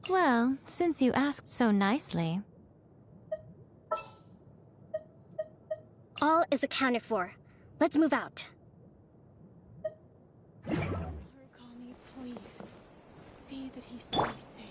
Well, since you asked so nicely. All is accounted for. Let's move out. Harukami, please. See that he stays safe.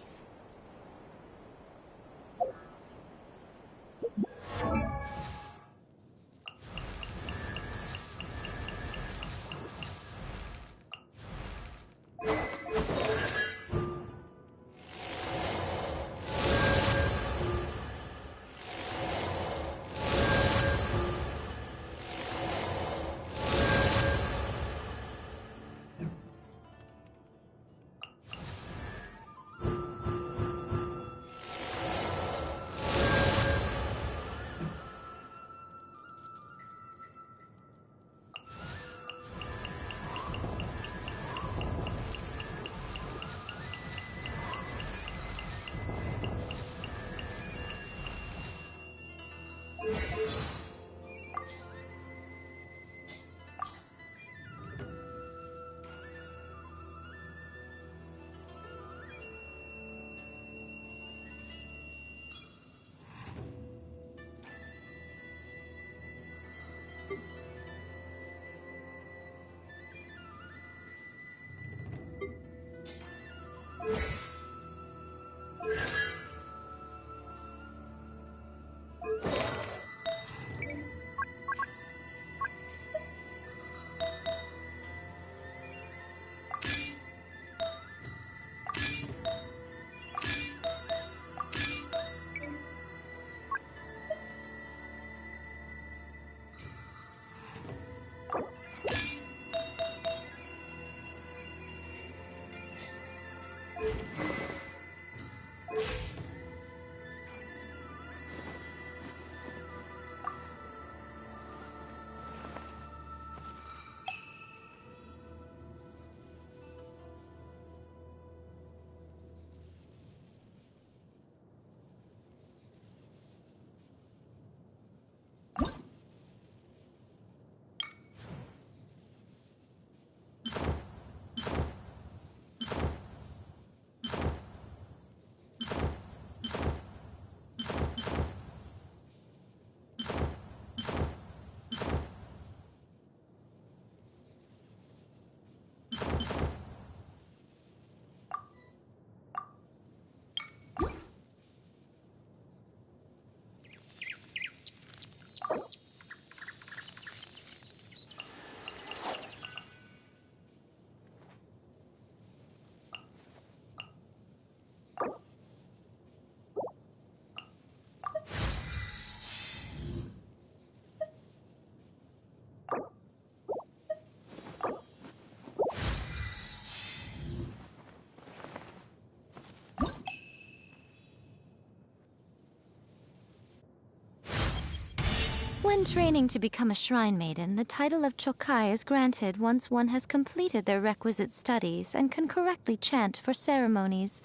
When training to become a shrine maiden, the title of Chokai is granted once one has completed their requisite studies and can correctly chant for ceremonies.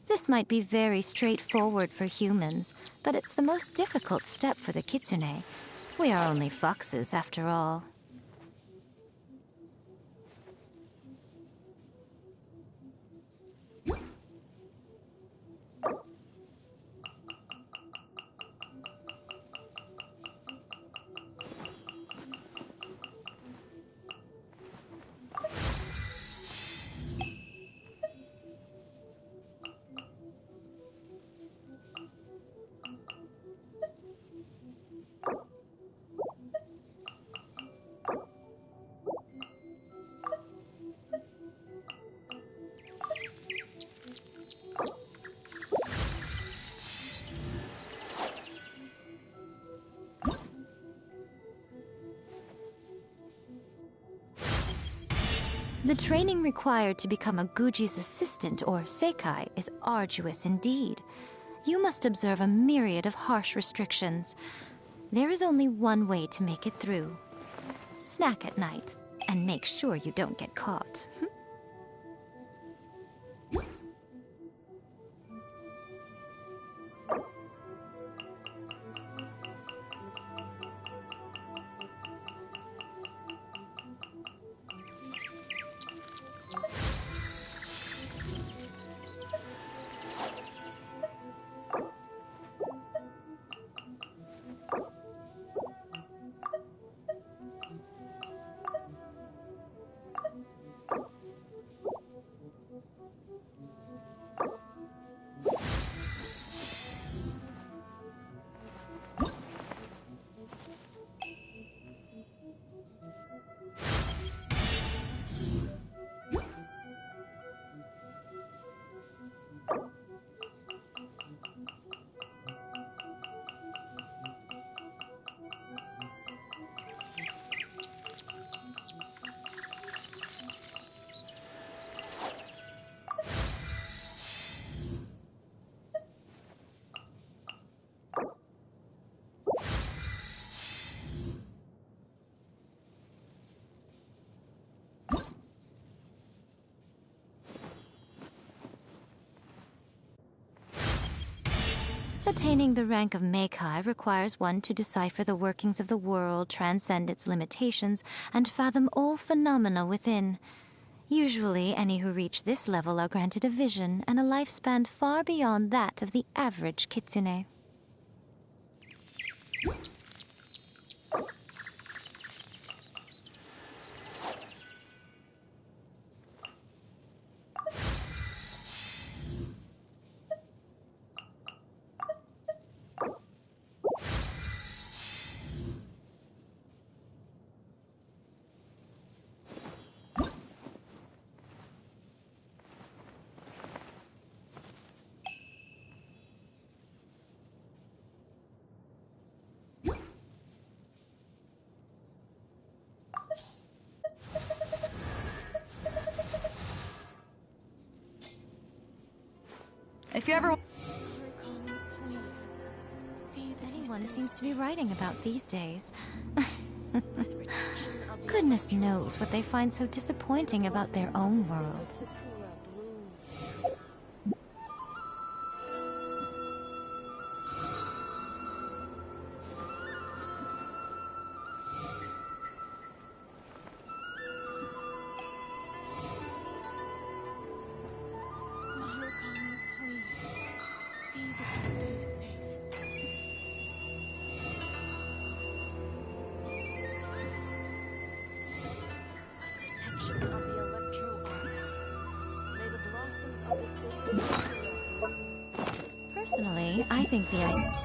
This might be very straightforward for humans, but it's the most difficult step for the kitsune. We are only foxes, after all. The training required to become a Guji's assistant, or Seikai, is arduous indeed. You must observe a myriad of harsh restrictions. There is only one way to make it through. Snack at night, and make sure you don't get caught. Attaining the rank of Meikai requires one to decipher the workings of the world, transcend its limitations, and fathom all phenomena within. Usually, any who reach this level are granted a vision and a lifespan far beyond that of the average kitsune. If you ever... Murakami, please. See that he Anyone stays seems to be safe. writing about these days. By the protection of the Goodness Electro knows what they find so disappointing about their own world. Sakura bloom. Murakami, please. See that he stays safe. Protection of the Electro Arc. May the blossoms of the sacred Sakura bloom. Personally, I think the idea...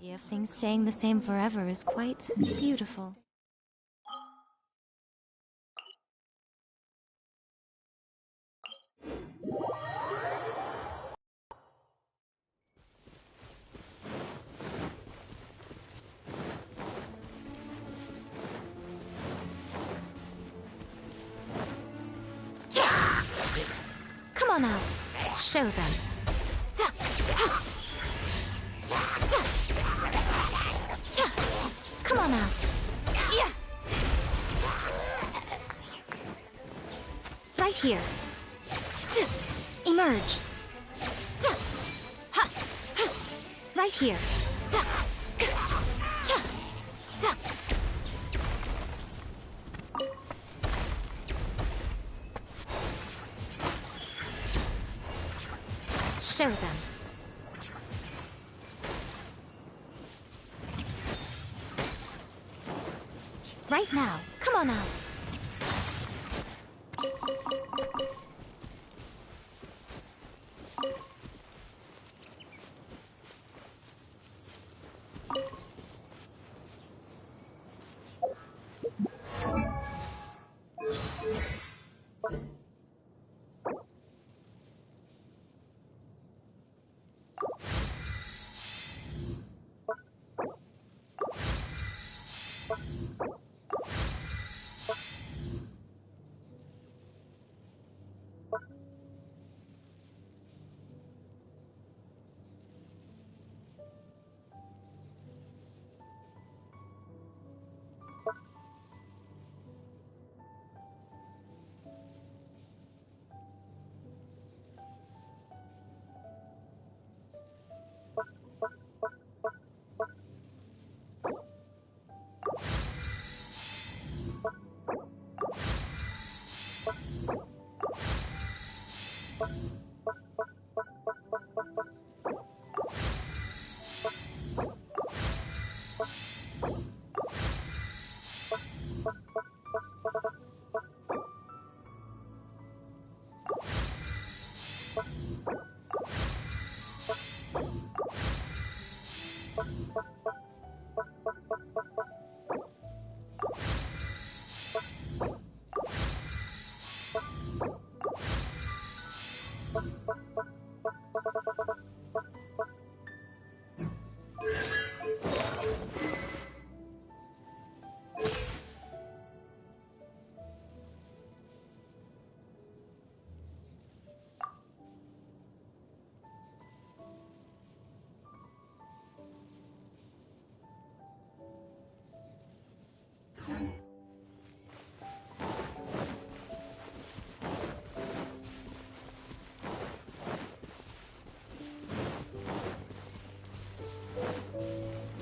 idea of things staying the same forever is quite beautiful. Come on out. Show them. Come on out. Right here. Emerge. Right here. Show them. Right now. Come on out.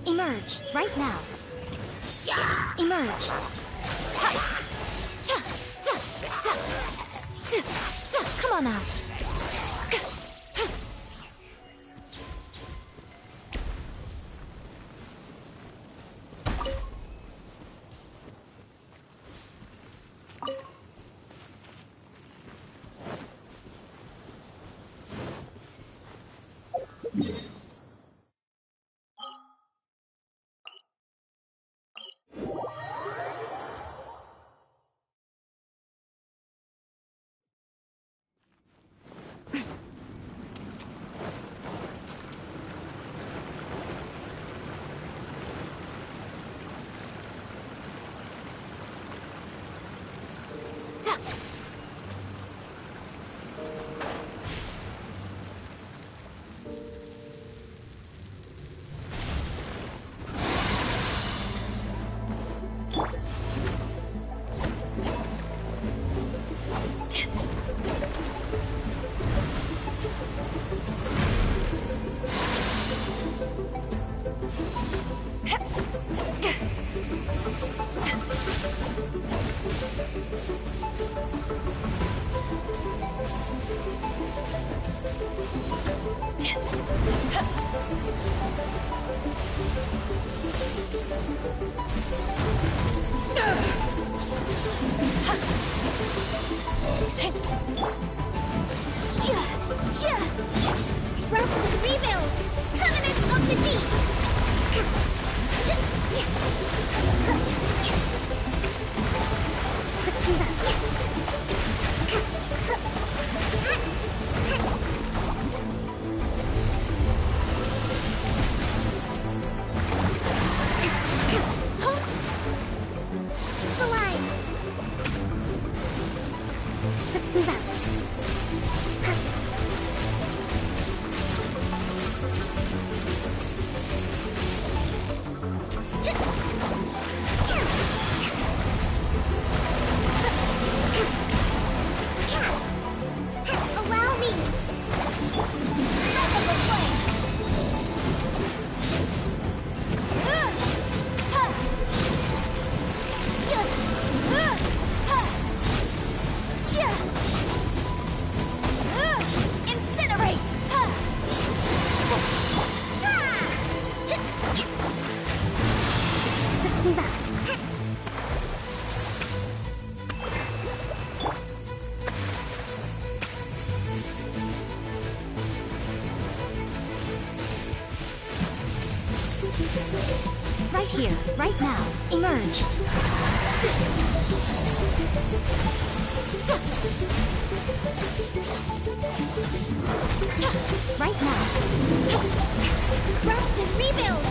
Emerge, right now. Emerge. Ha! Cha! Za! Za! Za! Za! Come on out. Rust rebuild! Covenant of the Deep! Let's do the line! Let's move out! Allow me! Breath of the flame! Incinerate! Let's move out. Right here, right now. Emerge. Right now. Rust and rebuild!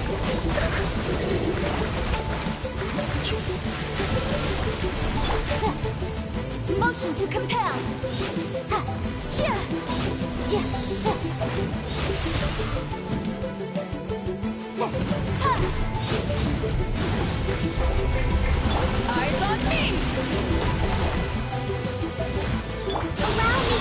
Motion to compel. Eyes on me! Allow me!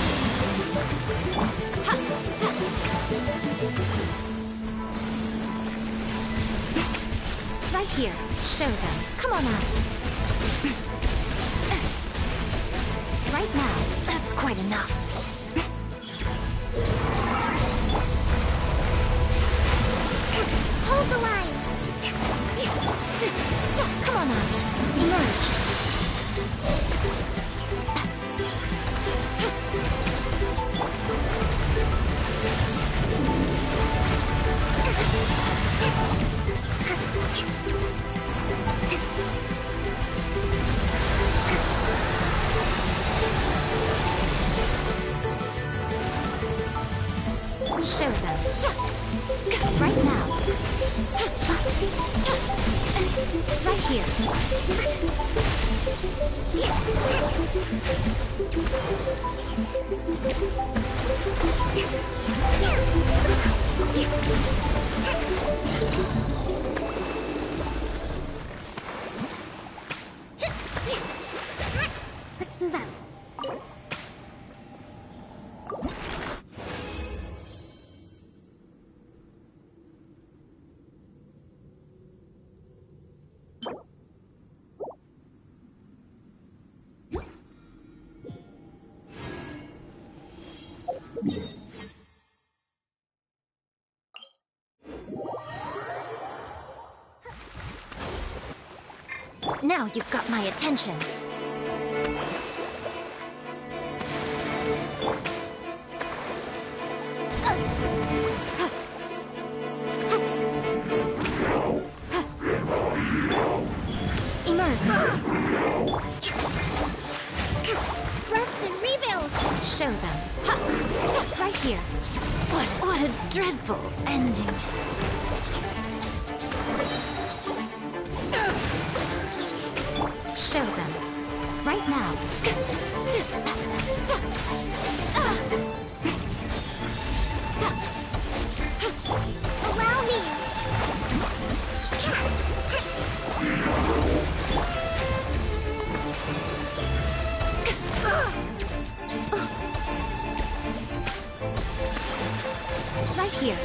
Right here. Show them. Come on out. Right now. That's quite enough. Show them. Right now. Right here. Let's move out. Now you've got my attention. Emerge. Rest and rebuild! Show them. Right here. What a dreadful ending. Show them. Right now. Allow me! Right here.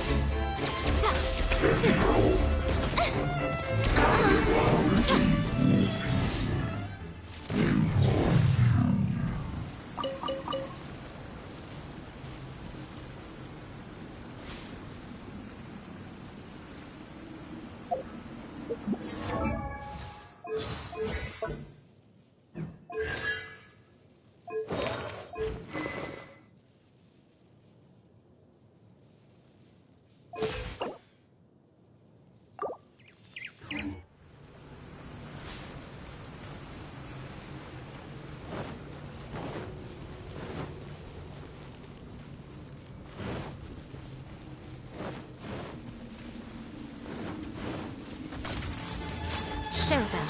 Show them.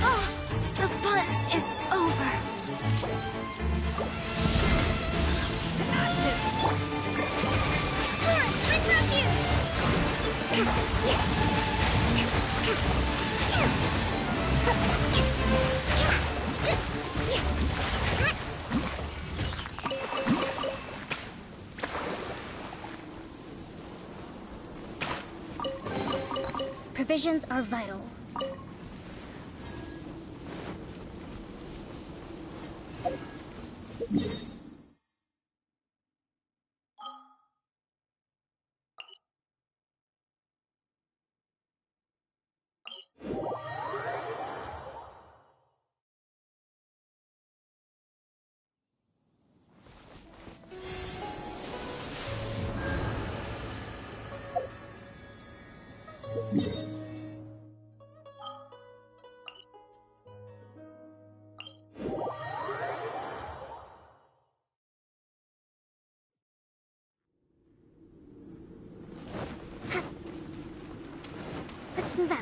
Oh, the fun is over. To ashes. Torrent, bring Provisions are vital. Let's move out.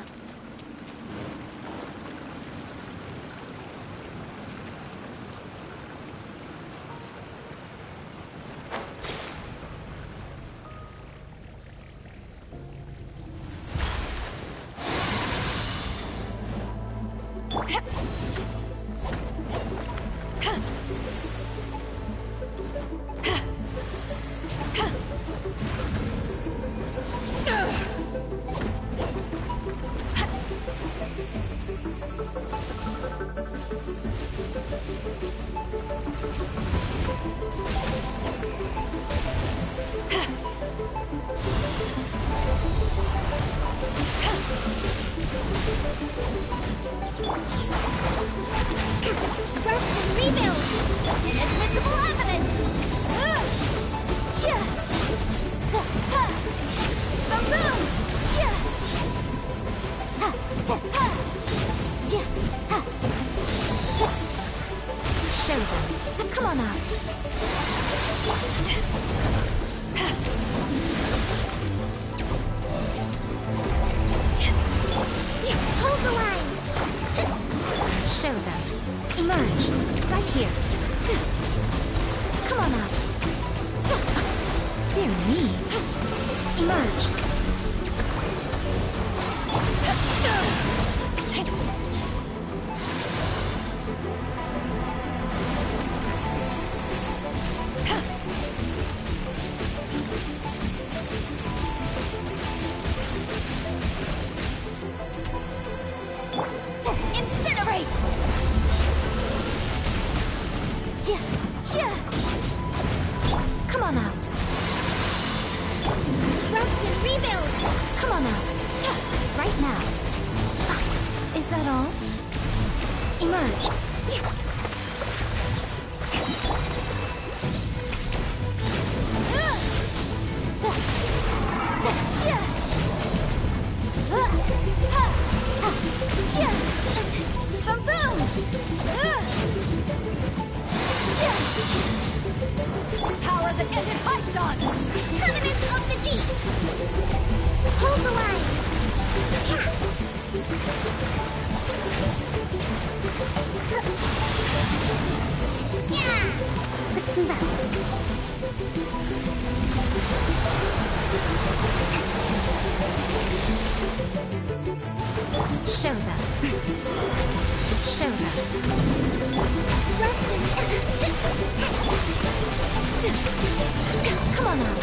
Rest and rebuild! Inadmissible evidence! Show them. Come on out. Dear me. Emerge. Incinerate! Come on out. Rust and rebuild! Come on out. Right now. Is that all? Emerge. Boom boom! Power the desert python! Covenants of the deep! Hold the line! Yeah! Let's move out. Show them. Show them. Come on out.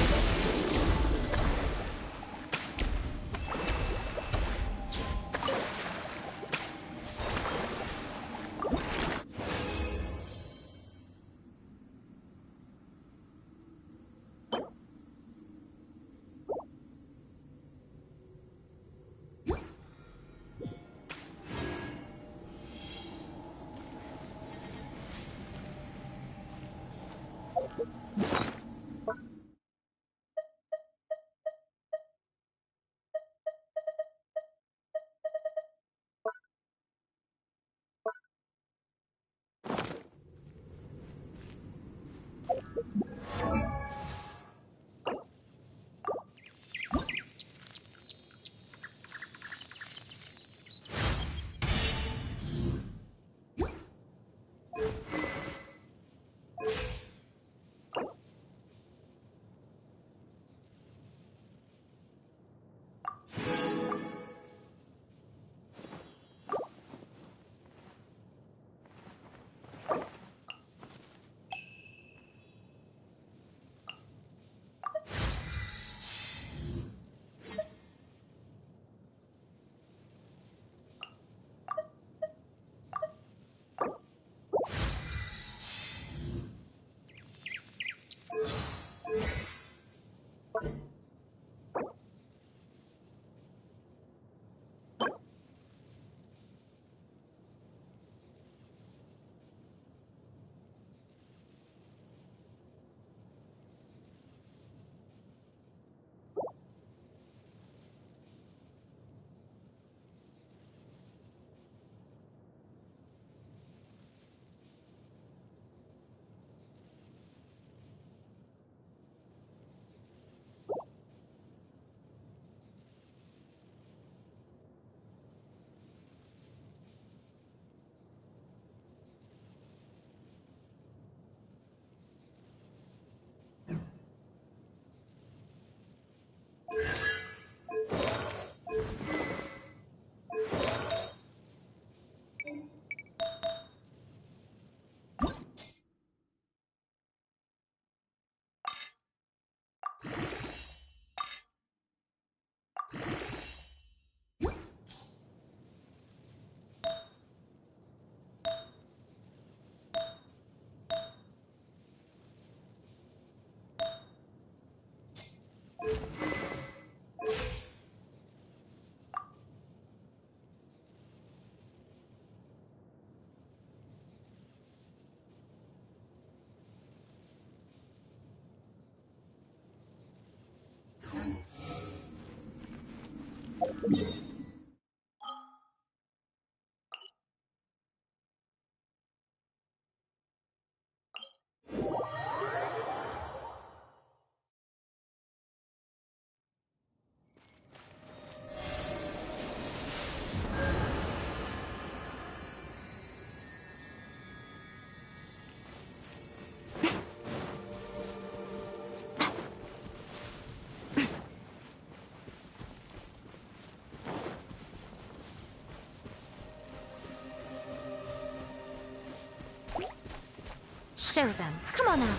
Show them. Come on out.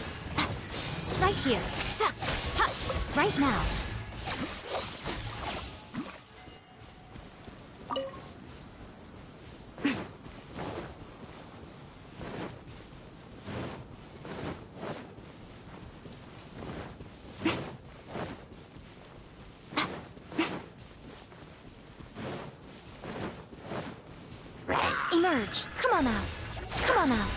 Right here. Right now. Emerge. Come on out. Come on out.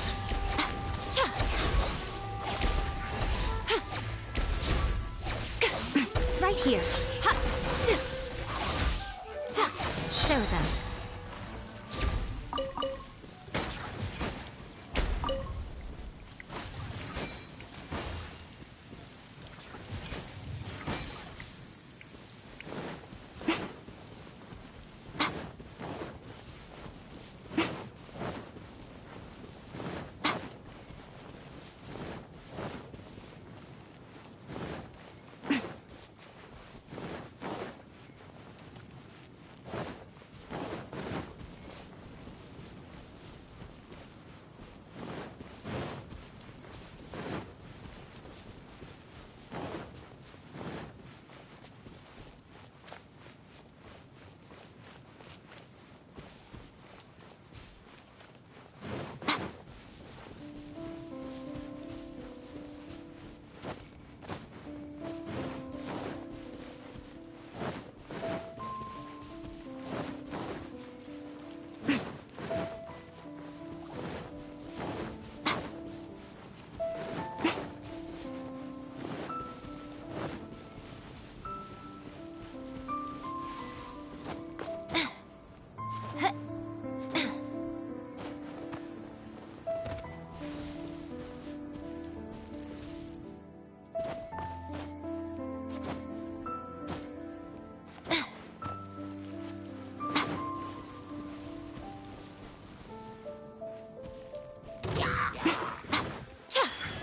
Right here. Show them.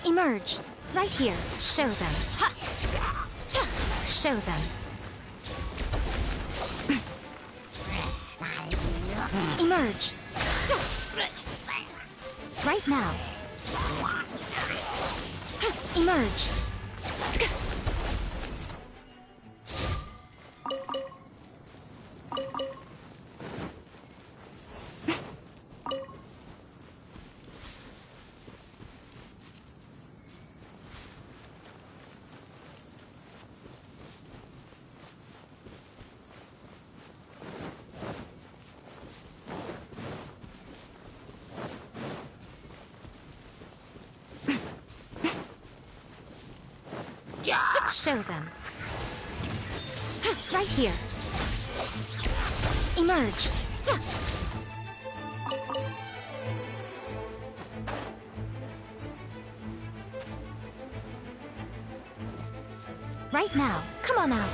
Emerge. Right here. Show them. Ha! Show them. Emerge. Right now. Emerge. Show them. Right here. Emerge. Right now. Come on out.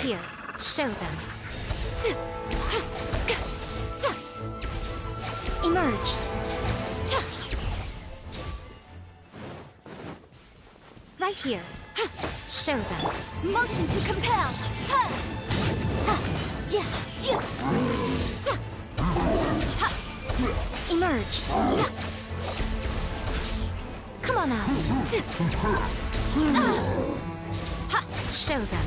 Here, show them. Emerge. Right here. Show them. Motion to compel. Emerge. Come on out. Show them.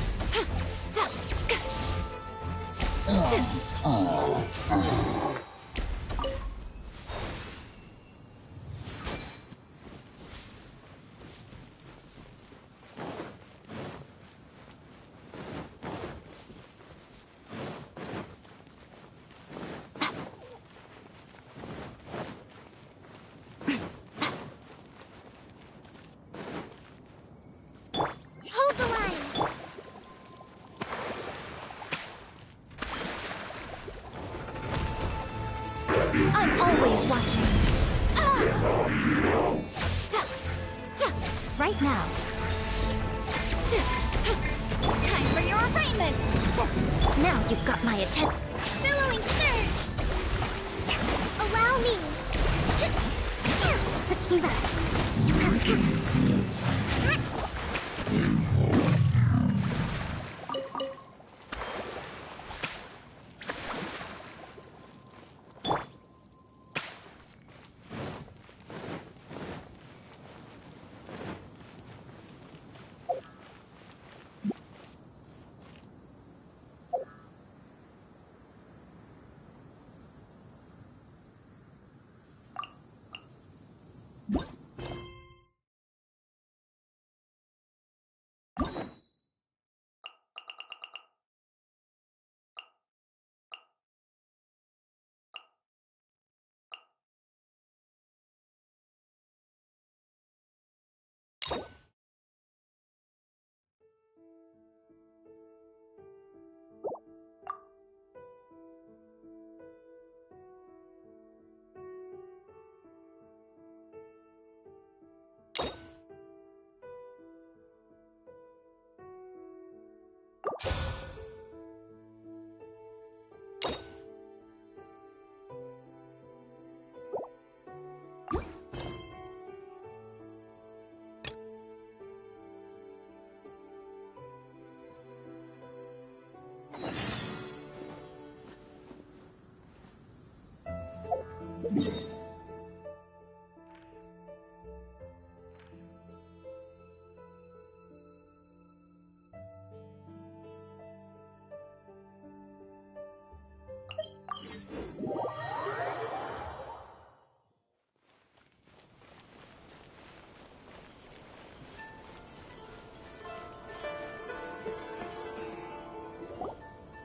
Hold the line. I'm always watching. Right now. Time for your arraignment. Now you've got my attention. Billowing surge. Allow me. Let's move out.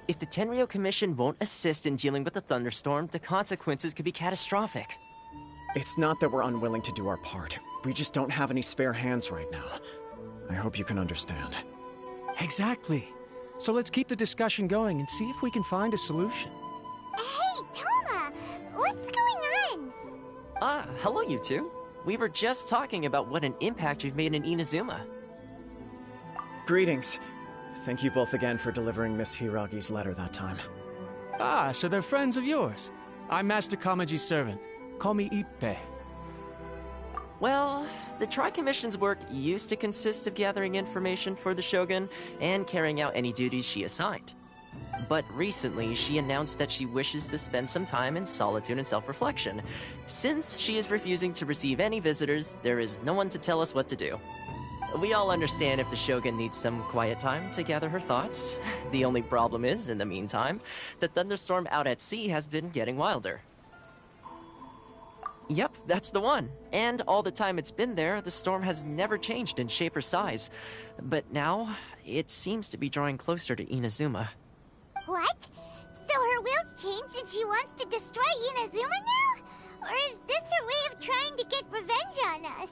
If the Tenryo Commission won't assist in dealing with the thunderstorm, the consequences could be catastrophic. It's not that we're unwilling to do our part. We just don't have any spare hands right now. I hope you can understand. Exactly. So let's keep the discussion going and see if we can find a solution. Hey, Toma! What's going on? Hello you two. We were just talking about what an impact you've made in Inazuma. Greetings. Thank you both again for delivering Miss Hiragi's letter that time. Ah, so they're friends of yours. I'm Master Kamaji's servant. Call me Ippei. Well, the Tri-Commission's work used to consist of gathering information for the Shogun and carrying out any duties she assigned. But recently, she announced that she wishes to spend some time in solitude and self-reflection. Since she is refusing to receive any visitors, there is no one to tell us what to do. We all understand if the Shogun needs some quiet time to gather her thoughts. The only problem is, in the meantime, the thunderstorm out at sea has been getting wilder. Yep, that's the one. And all the time it's been there, the storm has never changed in shape or size. But now, it seems to be drawing closer to Inazuma. What? So her will's changed and she wants to destroy Inazuma now? Or is this her way of trying to get revenge on us?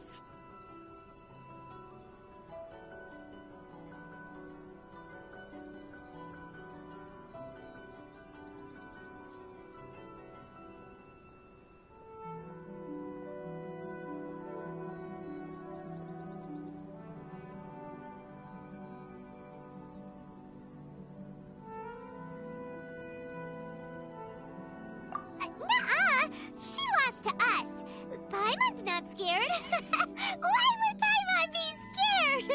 Nuh-uh! She lost to us! Paimon's not scared! Why would Paimon be scared?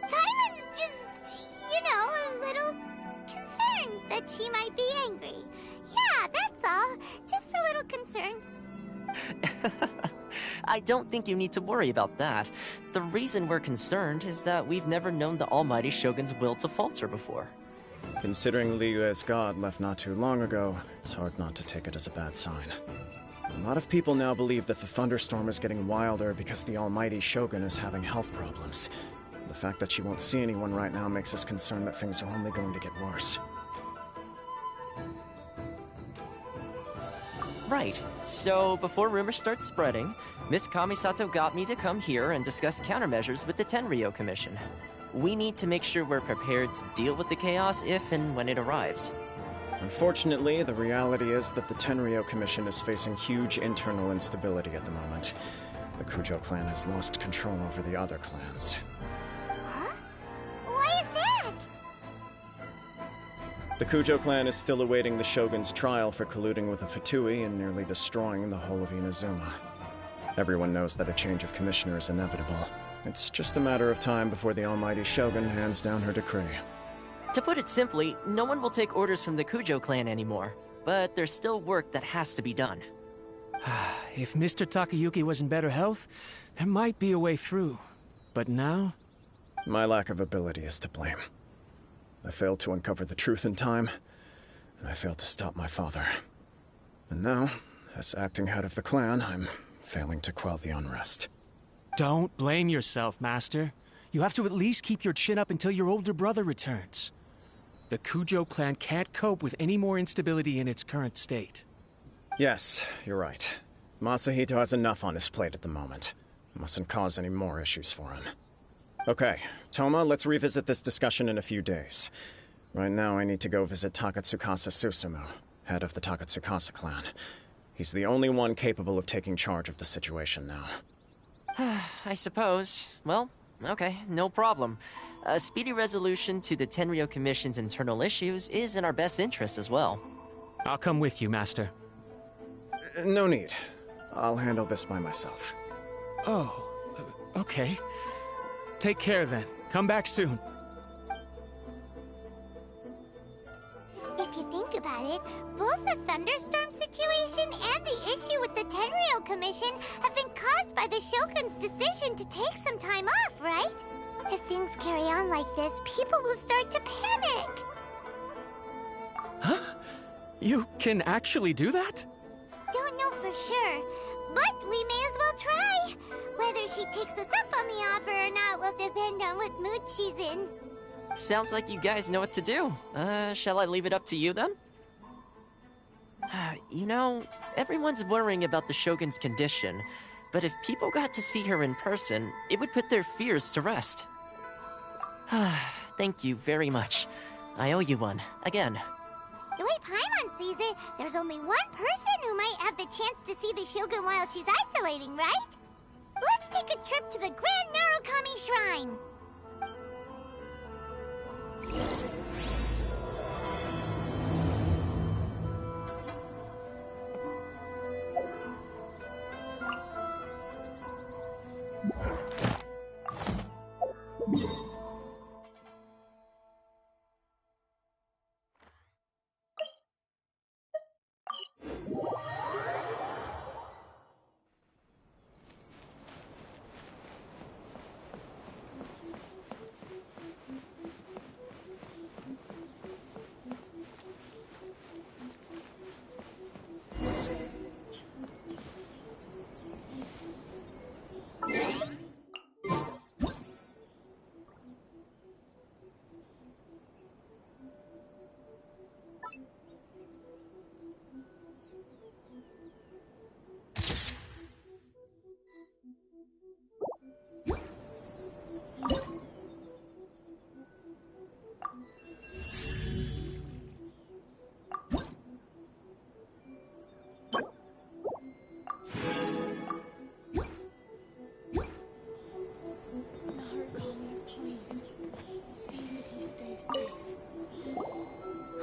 Paimon's just, a little concerned that she might be angry. Yeah, that's all. Just a little concerned. I don't think you need to worry about that. The reason we're concerned is that we've never known the Almighty Shogun's will to falter before. Considering Liyue's god left not too long ago, it's hard not to take it as a bad sign. A lot of people now believe that the thunderstorm is getting wilder because the almighty Shogun is having health problems. The fact that she won't see anyone right now makes us concerned that things are only going to get worse. Right. So, before rumors start spreading, Miss Kamisato got me to come here and discuss countermeasures with the Tenryo Commission. We need to make sure we're prepared to deal with the chaos if and when it arrives. Unfortunately, the reality is that the Tenryo Commission is facing huge internal instability at the moment. The Kujo clan has lost control over the other clans. Huh? Why is that? The Kujo clan is still awaiting the Shogun's trial for colluding with the Fatui and nearly destroying the whole of Inazuma. Everyone knows that a change of commissioner is inevitable. It's just a matter of time before the almighty Shogun hands down her decree. To put it simply, no one will take orders from the Kujo clan anymore. But there's still work that has to be done. If Mr. Takayuki was in better health, there might be a way through. But now? My lack of ability is to blame. I failed to uncover the truth in time, and I failed to stop my father. And now, as acting head of the clan, I'm failing to quell the unrest. Don't blame yourself, Master. You have to at least keep your chin up until your older brother returns. The Kujo clan can't cope with any more instability in its current state. Yes, you're right. Masahito has enough on his plate at the moment. Mustn't cause any more issues for him. Okay, Toma, let's revisit this discussion in a few days. Right now, I need to go visit Takatsukasa Susumu, head of the Takatsukasa clan. He's the only one capable of taking charge of the situation now. I suppose. Well, okay, no problem. A speedy resolution to the Tenryo Commission's internal issues is in our best interest as well. I'll come with you, Master. No need. I'll handle this by myself. Oh, okay. Take care then. Come back soon. If you think think about it, both the thunderstorm situation and the issue with the Tenryou Commission have been caused by the Shogun's decision to take some time off, right? If things carry on like this, people will start to panic. Huh? You can actually do that? Don't know for sure, but we may as well try. Whether she takes us up on the offer or not will depend on what mood she's in. Sounds like you guys know what to do. Shall I leave it up to you then? You know, everyone's worrying about the Shogun's condition, but if people got to see her in person, it would put their fears to rest. Thank you very much. I owe you one, again. The way Paimon sees it, there's only one person who might have the chance to see the Shogun while she's isolating, right? Let's take a trip to the Grand Narukami Shrine!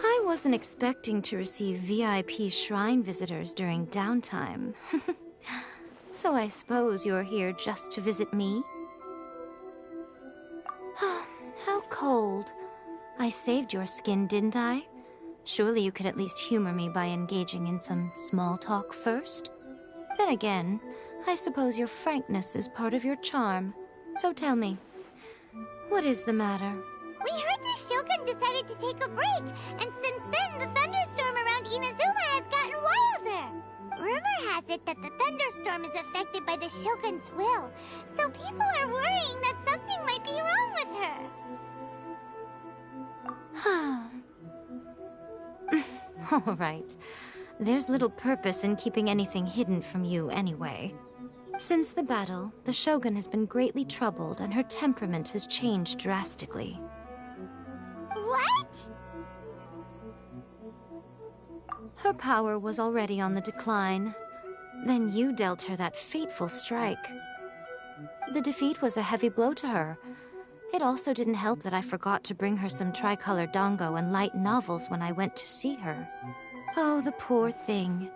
I wasn't expecting to receive VIP shrine visitors during downtime. So I suppose you're here just to visit me? How cold. I saved your skin, didn't I? Surely you could at least humor me by engaging in some small talk first? Then again, I suppose your frankness is part of your charm. So tell me, what is the matter? We heard the Shogun decided to take a break, and since then the thunderstorm around Inazuma has gotten wilder. Rumor has it that the thunderstorm is affected by the Shogun's will, so people are worrying that something might be wrong with her. All right. There's little purpose in keeping anything hidden from you anyway. Since the battle, the Shogun has been greatly troubled and her temperament has changed drastically. What? Her power was already on the decline. Then you dealt her that fateful strike. The defeat was a heavy blow to her. It also didn't help that I forgot to bring her some tricolor dango and light novels when I went to see her. Oh, the poor thing.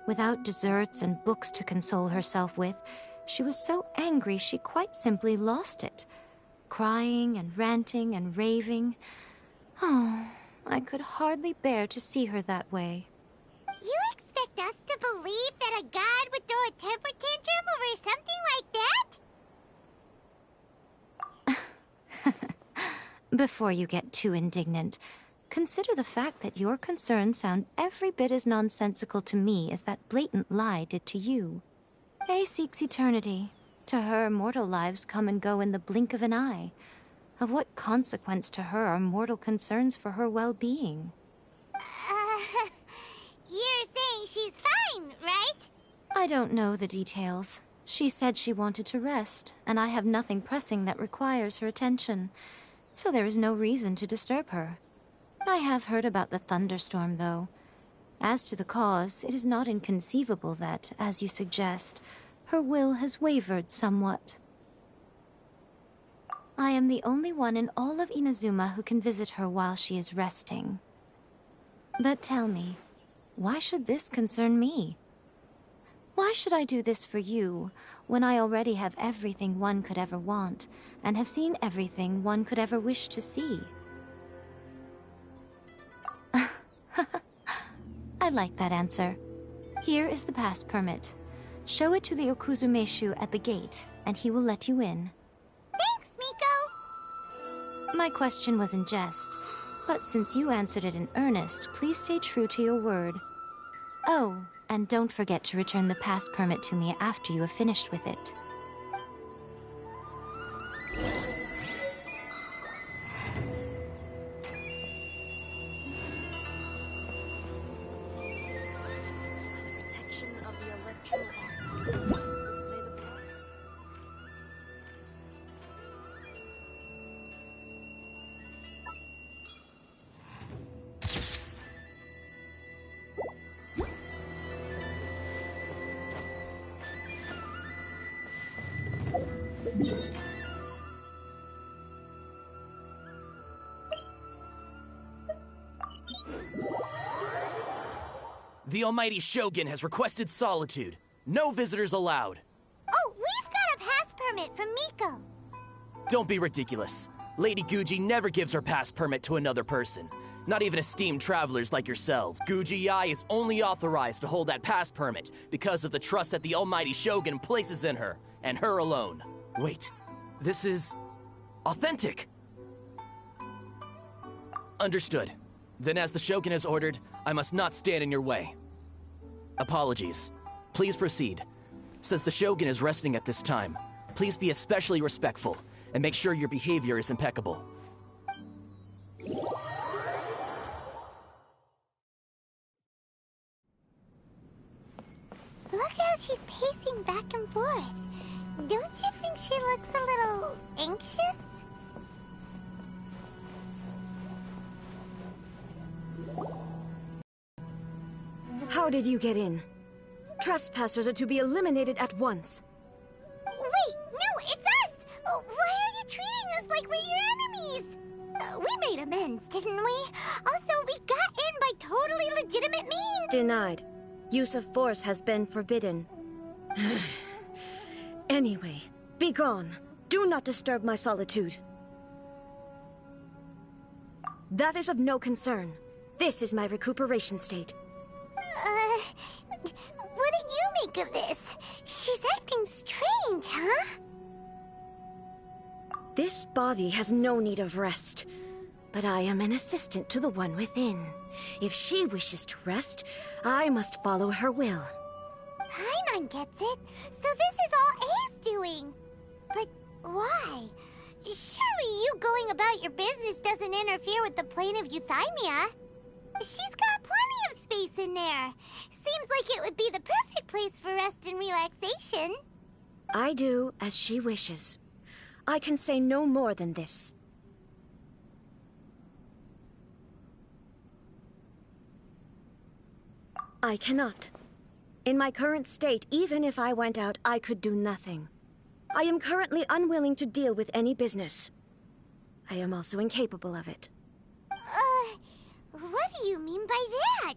Without desserts and books to console herself with, she was so angry she quite simply lost it. Crying and ranting and raving. Oh, I could hardly bear to see her that way. You expect us to believe that a god would throw a temper tantrum over something like that? Before you get too indignant, consider the fact that your concerns sound every bit as nonsensical to me as that blatant lie did to you. A seeks eternity. To her, mortal lives come and go in the blink of an eye. Of what consequence to her are mortal concerns for her well-being? You're saying she's fine, right? I don't know the details. She said she wanted to rest, and I have nothing pressing that requires her attention, so there is no reason to disturb her. I have heard about the thunderstorm, though. As to the cause, it is not inconceivable that, as you suggest, her will has wavered somewhat. I am the only one in all of Inazuma who can visit her while she is resting. But tell me, why should this concern me? Why should I do this for you, when I already have everything one could ever want, and have seen everything one could ever wish to see? I like that answer. Here is the pass permit. Show it to the Okuzumeshu at the gate, and he will let you in. Thanks, Miko! My question was in jest, but since you answered it in earnest, please stay true to your word. Oh, and don't forget to return the pass permit to me after you have finished with it. Protection of the Electro Arc. May the blood... The Almighty Shogun has requested solitude. No visitors allowed. Oh, we've got a pass permit from Miko. Don't be ridiculous. Lady Guji never gives her pass permit to another person. Not even esteemed travelers like yourself. Guji-ai is only authorized to hold that pass permit because of the trust that the Almighty Shogun places in her, and her alone. Wait, this is... authentic! Understood. Then as the Shogun has ordered, I must not stand in your way. Apologies. Please proceed. Since the Shogun is resting at this time, please be especially respectful, and make sure your behavior is impeccable. Look how she's pacing back and forth. Don't you think she looks a little anxious? How did you get in? Trespassers are to be eliminated at once. Wait, no, it's us! Why are you treating us like we're your enemies? We made amends, didn't we? Also, we got in by totally legitimate means. Denied. Use of force has been forbidden. Anyway, be gone. Do not disturb my solitude. That is of no concern. This is my recuperation state. What do you make of this? She's acting strange, huh? This body has no need of rest. But I am an assistant to the one within. If she wishes to rest, I must follow her will. Paimon gets it. So this is all A's doing. But why? Surely you going about your business doesn't interfere with the plane of Euthymia. She's got plenty of space in there. Seems like it would be the perfect place for rest and relaxation. I do as she wishes. I can say no more than this. I cannot. In my current state, even if I went out, I could do nothing. I am currently unwilling to deal with any business. I am also incapable of it. What do you mean by that?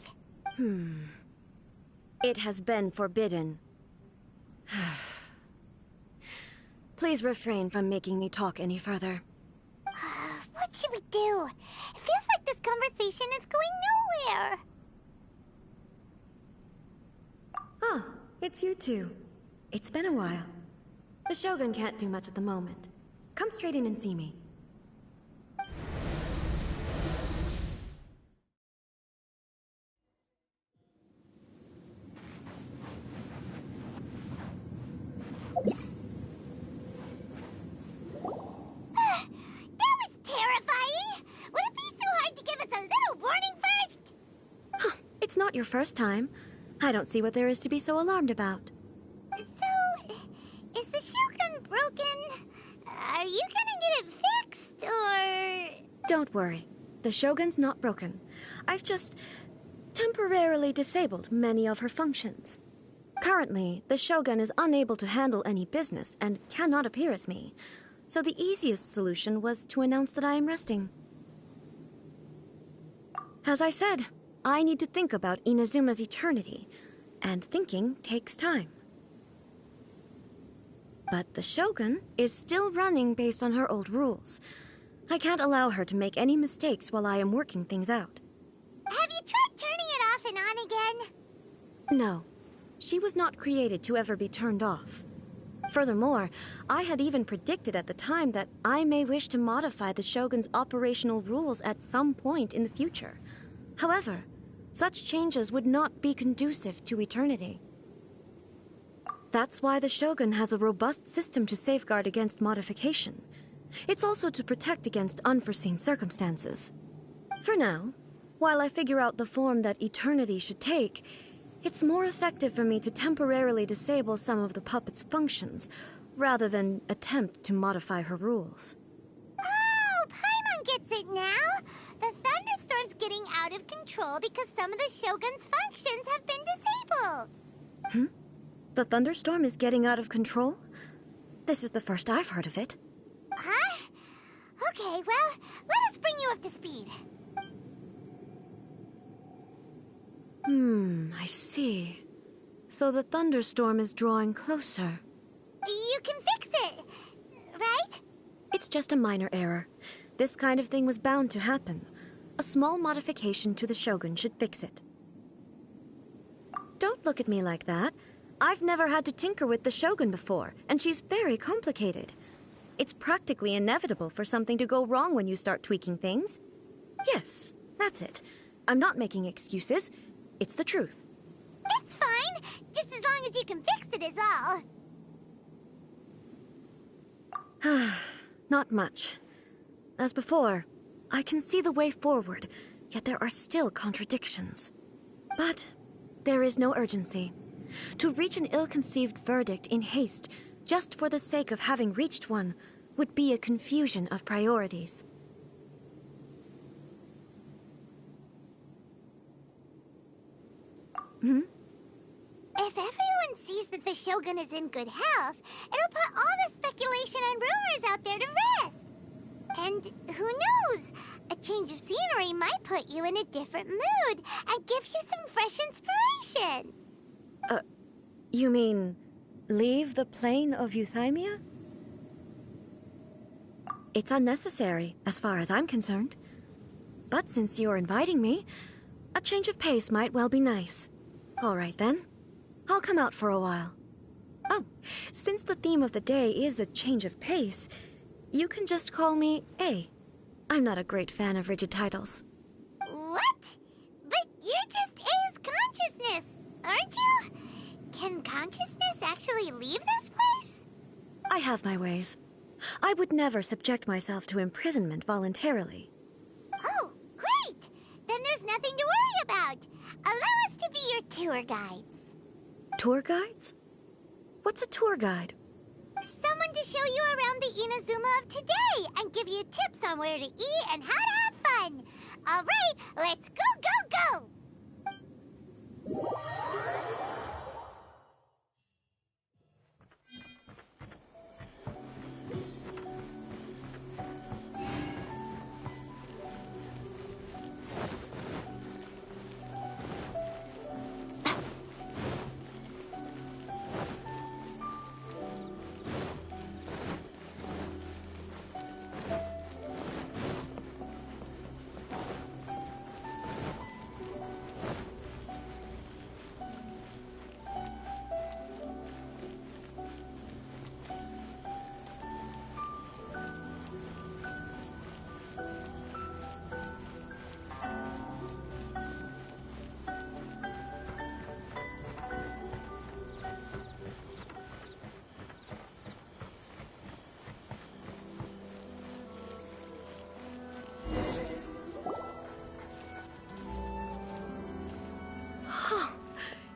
It has been forbidden. Please refrain from making me talk any further. What should we do? It feels like this conversation is going nowhere. Ah, it's you two. It's been a while. The Shogun can't do much at the moment. Come straight in and see me. That was terrifying! Would it be so hard to give us a little warning first? Huh, it's not your first time. I don't see what there is to be so alarmed about. So, is the Shogun broken? Are you gonna get it fixed, or...? Don't worry. The Shogun's not broken. I've just temporarily disabled many of her functions. Currently, the Shogun is unable to handle any business and cannot appear as me. So the easiest solution was to announce that I am resting. As I said, I need to think about Inazuma's eternity, and thinking takes time. But the Shogun is still running based on her old rules. I can't allow her to make any mistakes while I am working things out. Have you tried turning it off off and on again? No. She was not created to ever be turned off. Furthermore, I had even predicted at the time that I may wish to modify the Shogun's operational rules at some point in the future. However, such changes would not be conducive to eternity. That's why the Shogun has a robust system to safeguard against modification. It's also to protect against unforeseen circumstances. For now, while I figure out the form that eternity should take, it's more effective for me to temporarily disable some of the puppet's functions, rather than attempt to modify her rules. Oh, Paimon gets it now! The thunderstorm's getting out of control because some of the Shogun's functions have been disabled. The thunderstorm is getting out of control? This is the first I've heard of it. Huh? Okay, well, let us bring you up to speed. I see. So the thunderstorm is drawing closer. You can fix it, right? It's just a minor error. This kind of thing was bound to happen. A small modification to the Shogun should fix it. Don't look at me like that. I've never had to tinker with the Shogun before, and she's very complicated. It's practically inevitable for something to go wrong when you start tweaking things. Yes, that's it. I'm not making excuses. It's the truth. It's fine, just as long as you can fix it is all. Not much. As before, I can see the way forward, yet there are still contradictions. But there is no urgency. To reach an ill-conceived verdict in haste, just for the sake of having reached one, would be a confusion of priorities. If everyone sees that the Shogun is in good health, it'll put all the speculation and rumors out there to rest. And who knows? A change of scenery might put you in a different mood and give you some fresh inspiration. You mean, leave the plane of Euthymia? It's unnecessary, as far as I'm concerned. But since you're inviting me, a change of pace might well be nice. All right, then. I'll come out for a while. Oh, since the theme of the day is a change of pace, you can just call me A. I'm not a great fan of rigid titles. What? But you're just A's consciousness, aren't you? Can consciousness actually leave this place? I have my ways. I would never subject myself to imprisonment voluntarily. Oh, great! Then there's nothing to worry about. Allow us to be your tour guides. Tour guides? What's a tour guide? Someone to show you around the Inazuma of today and give you tips on where to eat and how to have fun. All right, let's go!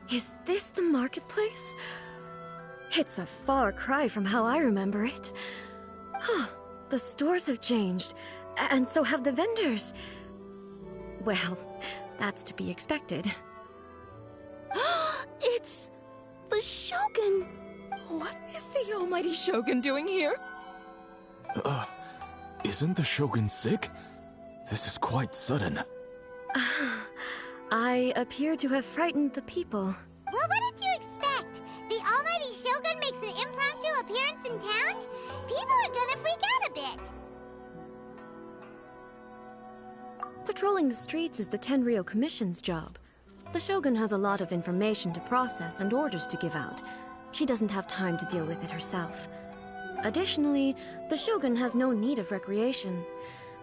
Is this the marketplace? It's a far cry from how I remember it. The stores have changed, and so have the vendors. Well, that's to be expected. It's the Shogun! What is the almighty Shogun doing here? Isn't the Shogun sick? This is quite sudden. I appear to have frightened the people. Well, what did you expect? The almighty Shogun makes an impromptu appearance in town? People are gonna freak out a bit. Patrolling the streets is the Tenryou Commission's job. The Shogun has a lot of information to process and orders to give out. She doesn't have time to deal with it herself. Additionally, the Shogun has no need of recreation.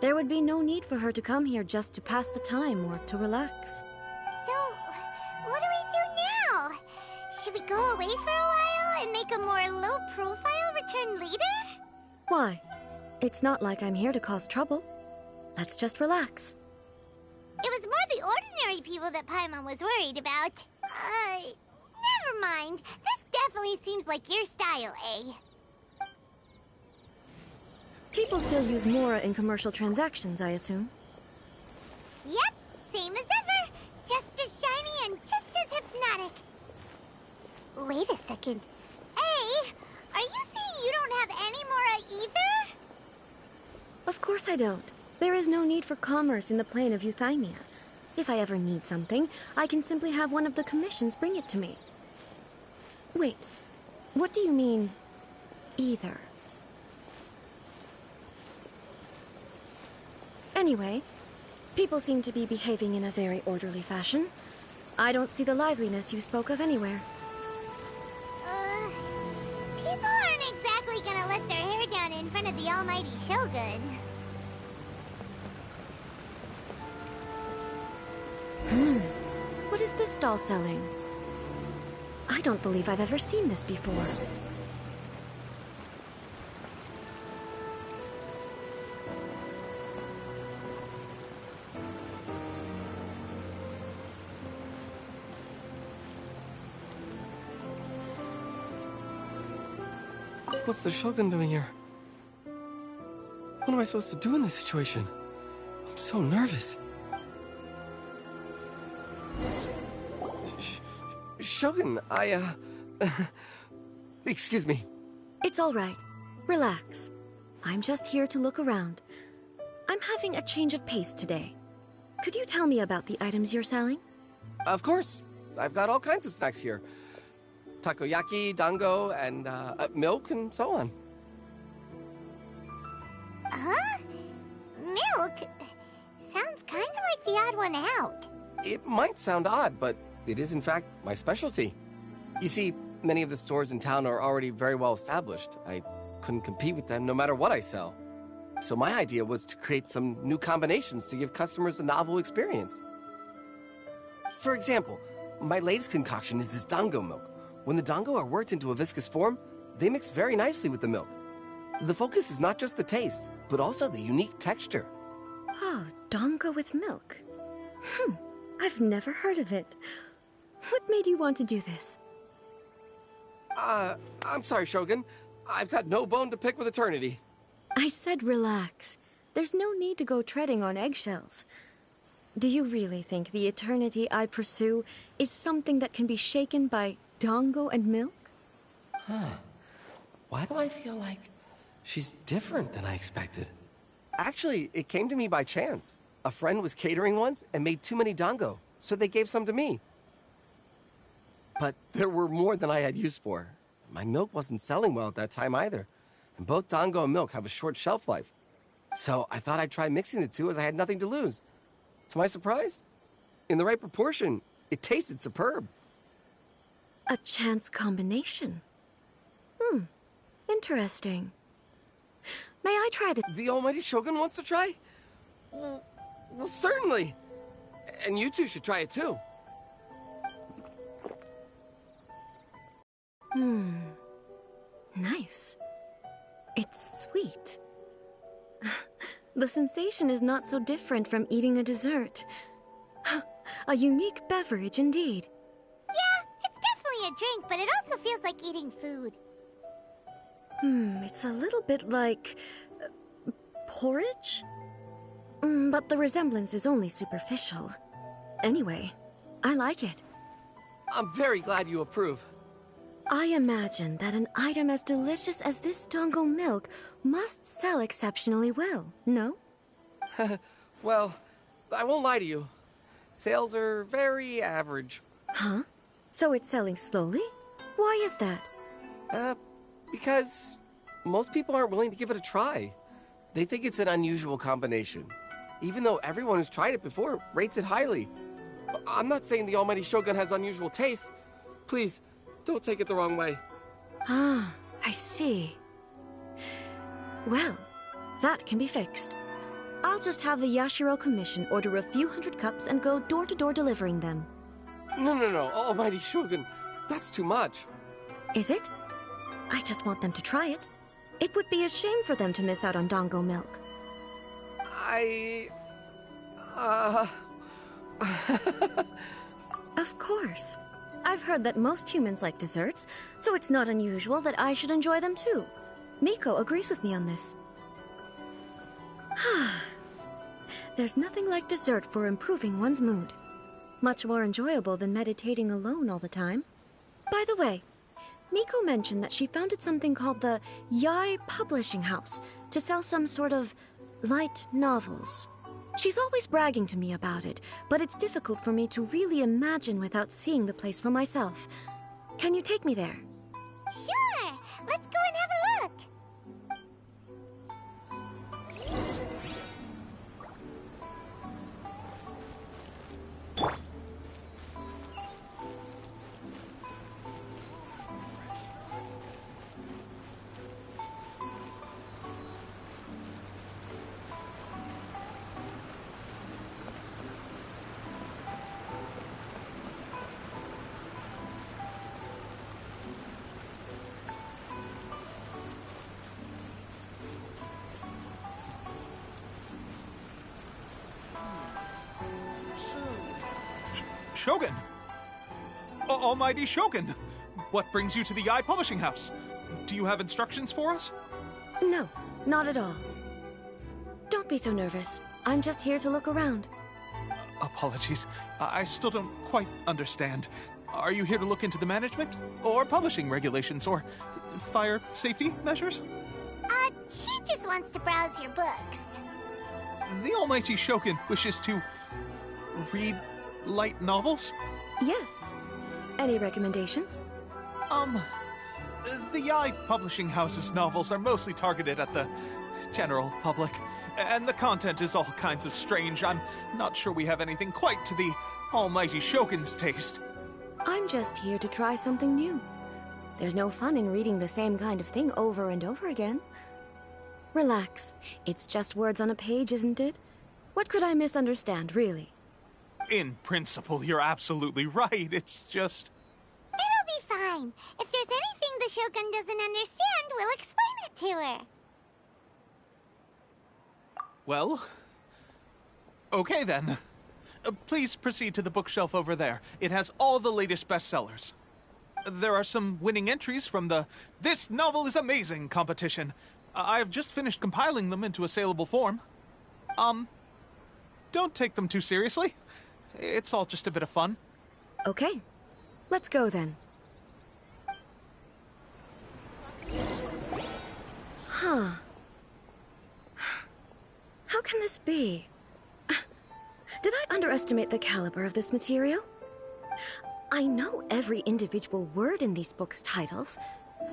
There would be no need for her to come here just to pass the time or to relax. So, what do we do now? Should we go away for a while and make a more low-profile return later? Why? It's not like I'm here to cause trouble. Let's just relax. It was more the ordinary people that Paimon was worried about. Never mind. This definitely seems like your style, eh? People still use Mora in commercial transactions, I assume. Yep, same as ever. Just as shiny and just as hypnotic. Wait a second. Hey, are you saying you don't have any Mora either? Of course I don't. There is no need for commerce in the plane of Euthymia. If I ever need something, I can simply have one of the commissions bring it to me. Wait, what do you mean, either? Anyway, people seem to be behaving in a very orderly fashion. I don't see the liveliness you spoke of anywhere. People aren't exactly gonna let their hair down in front of the almighty Shogun. What is this stall selling? I don't believe I've ever seen this before. What's the Shogun doing here? What am I supposed to do in this situation? I'm so nervous. Shogun, excuse me. It's all right. Relax. I'm just here to look around. I'm having a change of pace today. Could you tell me about the items you're selling? Of course. I've got all kinds of snacks here. Takoyaki, dango, and milk, and so on. Huh? Milk? Sounds kind of like the odd one out. It might sound odd, but it is in fact my specialty. You see, many of the stores in town are already very well established. I couldn't compete with them no matter what I sell. So my idea was to create some new combinations to give customers a novel experience. For example, my latest concoction is this dango milk. When the dango are worked into a viscous form, they mix very nicely with the milk. The focus is not just the taste, but also the unique texture. Oh, dango with milk. I've never heard of it. What made you want to do this? I'm sorry, Shogun. I've got no bone to pick with eternity. I said relax. There's no need to go treading on eggshells. Do you really think the eternity I pursue is something that can be shaken by dango and milk? Why do I feel like she's different than I expected? Actually, it came to me by chance. A friend was catering once and made too many dango, so they gave some to me. But there were more than I had use for. My milk wasn't selling well at that time either, and both dango and milk have a short shelf life. So I thought I'd try mixing the two as I had nothing to lose. To my surprise, in the right proportion, it tasted superb. A chance combination. Interesting. May I try the... The almighty Shogun wants to try? Well, certainly. And you two should try it too. Nice. It's sweet. The sensation is not so different from eating a dessert. A unique beverage indeed. Yeah, it's definitely a drink, but it also feels like eating food. It's a little bit like... porridge? But the resemblance is only superficial. Anyway, I like it. I'm very glad you approve. I imagine that an item as delicious as this dango milk must sell exceptionally well, no? Well, I won't lie to you. Sales are very average. Huh? So it's selling slowly? Why is that? Because most people aren't willing to give it a try. They think it's an unusual combination, even though everyone who's tried it before rates it highly. I'm not saying the Almighty Shogun has unusual tastes. Please, don't take it the wrong way. Ah, I see. Well, that can be fixed. I'll just have the Yashiro Commission order a few hundred cups and go door-to-door delivering them. No, Almighty Shogun. That's too much. Is it? I just want them to try it. It would be a shame for them to miss out on Dango milk. Of course. I've heard that most humans like desserts, so it's not unusual that I should enjoy them too. Miko agrees with me on this. There's nothing like dessert for improving one's mood. Much more enjoyable than meditating alone all the time. By the way, Miko mentioned that she founded something called the Yae Publishing House to sell some sort of light novels. She's always bragging to me about it, but it's difficult for me to really imagine without seeing the place for myself. Can you take me there? Sure! Let's go and have a look! Shogun! Almighty Shogun! What brings you to the Yae Publishing House? Do you have instructions for us? No, not at all. Don't be so nervous. I'm just here to look around. Apologies. I still don't quite understand. Are you here to look into the management? Or publishing regulations? Or fire safety measures? She just wants to browse your books. The Almighty Shogun wishes to read light novels? Yes. Any recommendations? The Yae Publishing House's novels are mostly targeted at the general public, and the content is all kinds of strange. I'm not sure we have anything quite to the Almighty Shogun's taste. I'm just here to try something new. There's no fun in reading the same kind of thing over and over again. Relax. It's just words on a page, isn't it? What could I misunderstand, really? In principle, you're absolutely right. It's just... It'll be fine. If there's anything the Shogun doesn't understand, we'll explain it to her. Well... okay then. Please proceed to the bookshelf over there. It has all the latest bestsellers. There are some winning entries from the This Novel is Amazing competition. I've just finished compiling them into a saleable form. Don't take them too seriously. It's all just a bit of fun. Okay. Let's go then. Huh. How can this be? Did I underestimate the caliber of this material? I know every individual word in these books' titles,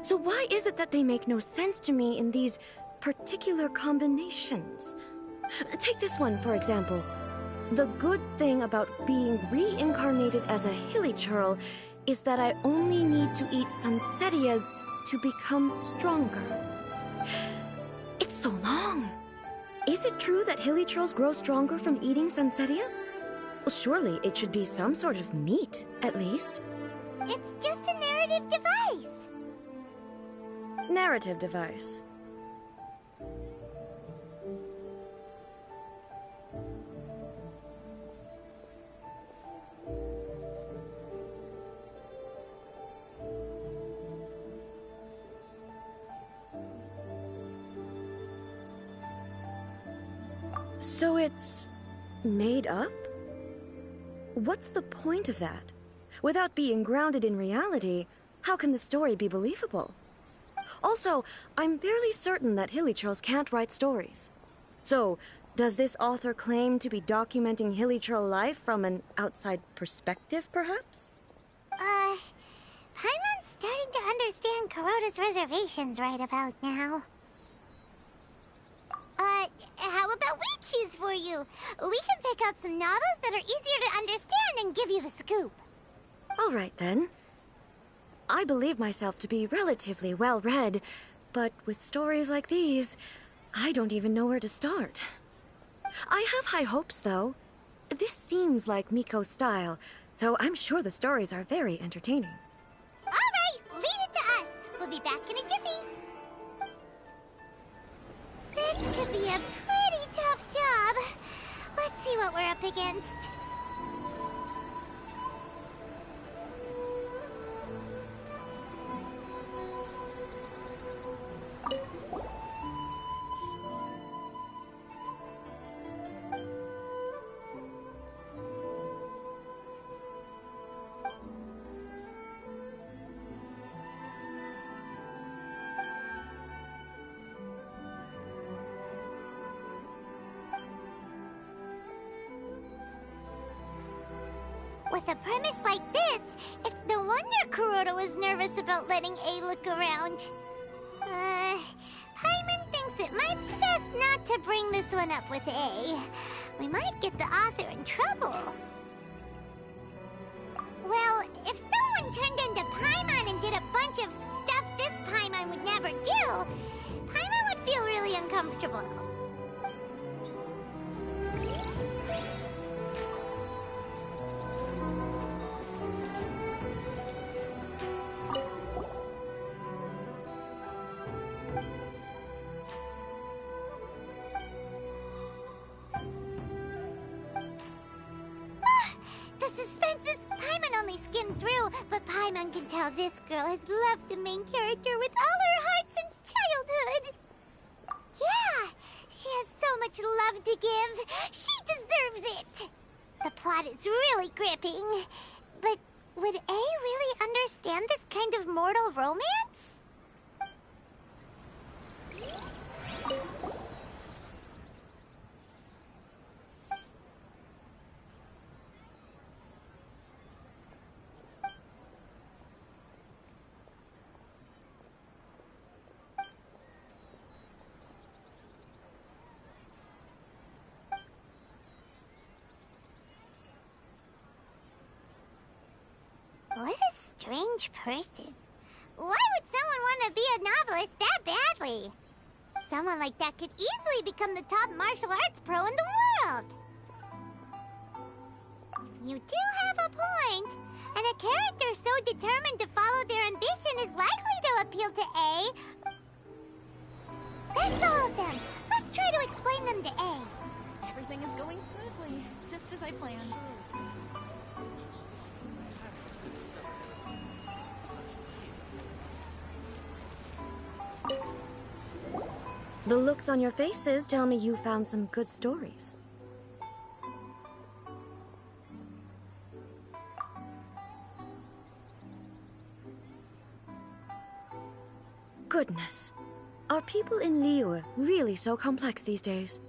so why is it that they make no sense to me in these particular combinations? Take this one, for example. The good thing about being reincarnated as a hilichurl is that I only need to eat Sunsetias to become stronger. It's so long. Is it true that hilichurls grow stronger from eating Sunsetias? Well, surely it should be some sort of meat, at least. It's just a narrative device. Narrative device. So it's made up? What's the point of that? Without being grounded in reality, how can the story be believable? Also, I'm fairly certain that hilichurls can't write stories. So, does this author claim to be documenting hilichurl life from an outside perspective, perhaps? Paimon's starting to understand Kuroda's reservations right about now. How about we choose for you? We can pick out some novels that are easier to understand and and give you the scoop. All right, then. I believe myself to be relatively well-read, but with stories like these, I don't even know where to start. I have high hopes, though. This seems like Miko's style, so I'm sure the stories are very entertaining. All right, leave it to us. We'll be back in a jiffy. This could be a pretty tough job. Let's see what we're up against. With a premise like this, it's no wonder Kuroda was nervous about letting A look around. Paimon thinks it might be best not to bring this one up with A. We might get the author in trouble. Well, if someone turned into Paimon and did a bunch of stuff this Paimon would never do, Paimon would feel really uncomfortable. But Paimon can tell this girl has loved the main character with all her heart since childhood. Yeah, she has so much love to give. She deserves it. The plot is really gripping. But would A really understand this kind of mortal romance? What a strange person. Why would someone want to be a novelist that badly? Someone like that could easily become the top martial arts pro in the world. You do have a point. And a character so determined to follow their ambition is likely to appeal to A. That's all of them. Let's try to explain them to A. Everything is going smoothly, just as I planned. The looks on your faces tell me you found some good stories. Goodness. Are people in Liyue really so complex these days?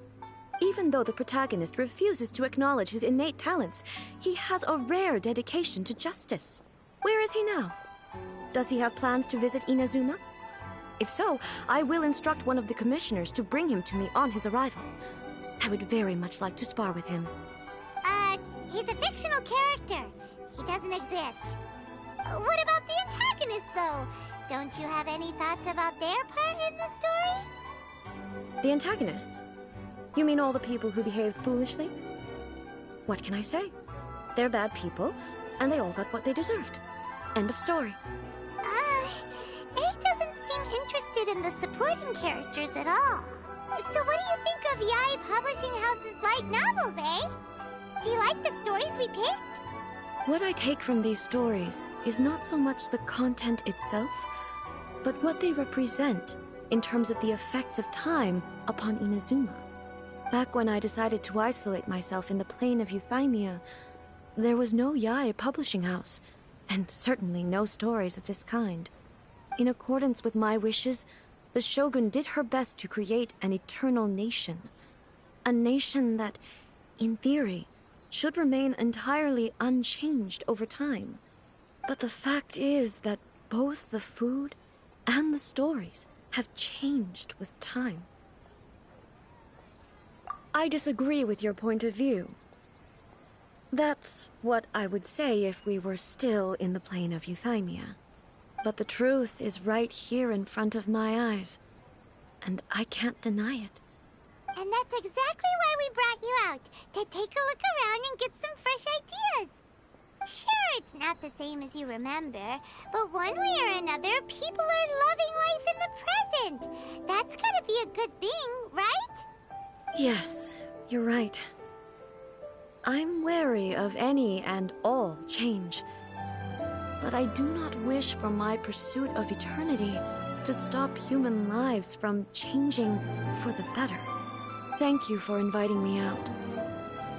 Even though the protagonist refuses to acknowledge his innate talents, he has a rare dedication to justice. Where is he now? Does he have plans to visit Inazuma? If so, I will instruct one of the commissioners to bring him to me on his arrival. I would very much like to spar with him. He's a fictional character. He doesn't exist. What about the antagonist, though? Don't you have any thoughts about their part in the story? The antagonists? You mean all the people who behaved foolishly? What can I say? They're bad people, and they all got what they deserved. End of story. A doesn't seem interested in the supporting characters at all. So what do you think of Yae Publishing House's light novels, eh? Do you like the stories we picked? What I take from these stories is not so much the content itself, but what they represent in terms of the effects of time upon Inazuma. Back when I decided to isolate myself in the plain of Euthymia, there was no Yae Publishing House, and certainly no stories of this kind. In accordance with my wishes, the Shogun did her best to create an eternal nation. A nation that, in theory, should remain entirely unchanged over time. But the fact is that both the food and the stories have changed with time. I disagree with your point of view. That's what I would say if we were still in the plane of Euthymia. But the truth is right here in front of my eyes, and I can't deny it. And that's exactly why we brought you out, to take a look around and get some fresh ideas. Sure, it's not the same as you remember, but one way or another, people are loving life in the present. That's gotta be a good thing, right? Yes, you're right. I'm wary of any and all change. But I do not wish for my pursuit of eternity to stop human lives from changing for the better. Thank you for inviting me out.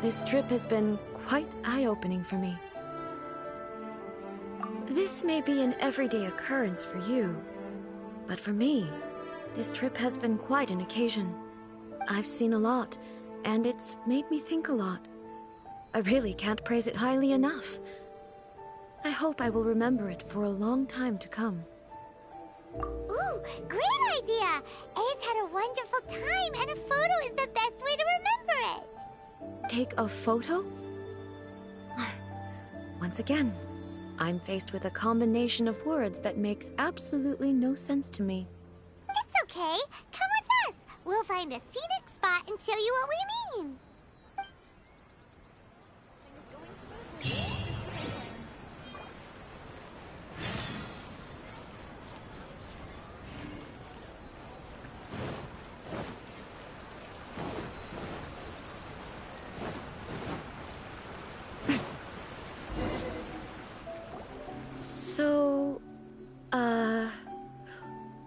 This trip has been quite eye-opening for me. This may be an everyday occurrence for you, but for me, this trip has been quite an occasion. I've seen a lot, and it's made me think a lot. I really can't praise it highly enough. I hope I will remember it for a long time to come. Ooh, great idea! A's had a wonderful time, and a photo is the best way to remember it. Take a photo? Once again, I'm faced with a combination of words that makes absolutely no sense to me. It's okay. Come with us. We'll find a scenic spot and show you what we mean. So,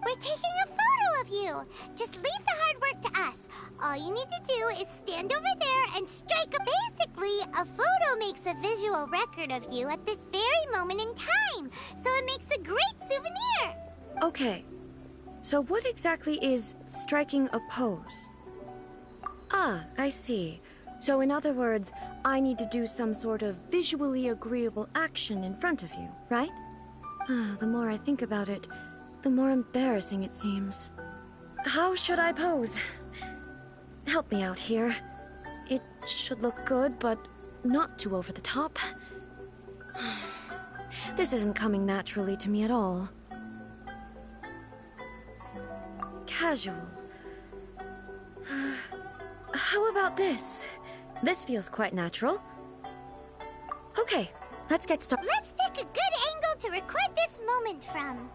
We're taking a photo of you. Just leave the hard work to us. All you need to do is stand over there and strike a... Basically, a photo makes a visual record of you at this very moment in time, so it makes a great souvenir. Okay. So what exactly is striking a pose? Ah, I see. So in other words, I need to do some sort of visually agreeable action in front of you, right? The more I think about it, the more embarrassing it seems. How should I pose? Help me out here. It should look good, but not too over the top. This isn't coming naturally to me at all. Casual. How about this? This feels quite natural. Okay, let's get started. Let's pick a good angle to record this moment from.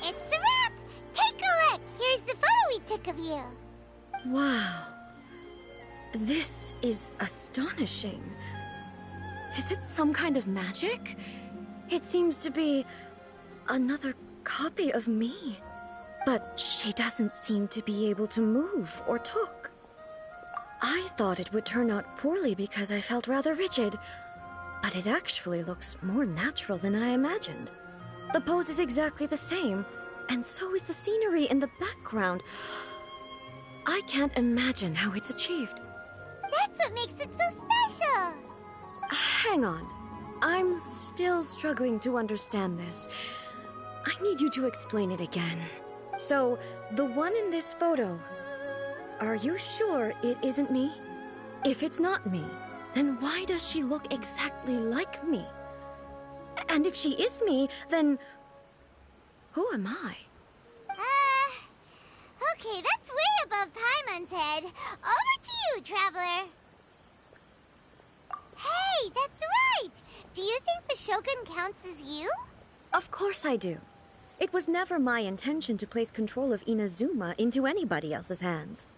It's a wrap! Take a look! Here's the photo we took of you. Wow. This is astonishing. Is it some kind of magic? It seems to be another copy of me. But she doesn't seem to be able to move or talk. I thought it would turn out poorly because I felt rather rigid, but it actually looks more natural than I imagined. The pose is exactly the same, and so is the scenery in the background. I can't imagine how it's achieved. That's what makes it so special. Hang on. I'm still struggling to understand this. I need you to explain it again. So, the one in this photo, are you sure it isn't me? If it's not me, then why does she look exactly like me? And if she is me, then who am I? Okay, that's way above Paimon's head. Over to you, Traveler. Hey, that's right! Do you think the Shogun counts as you? Of course I do. It was never my intention to place control of Inazuma into anybody else's hands.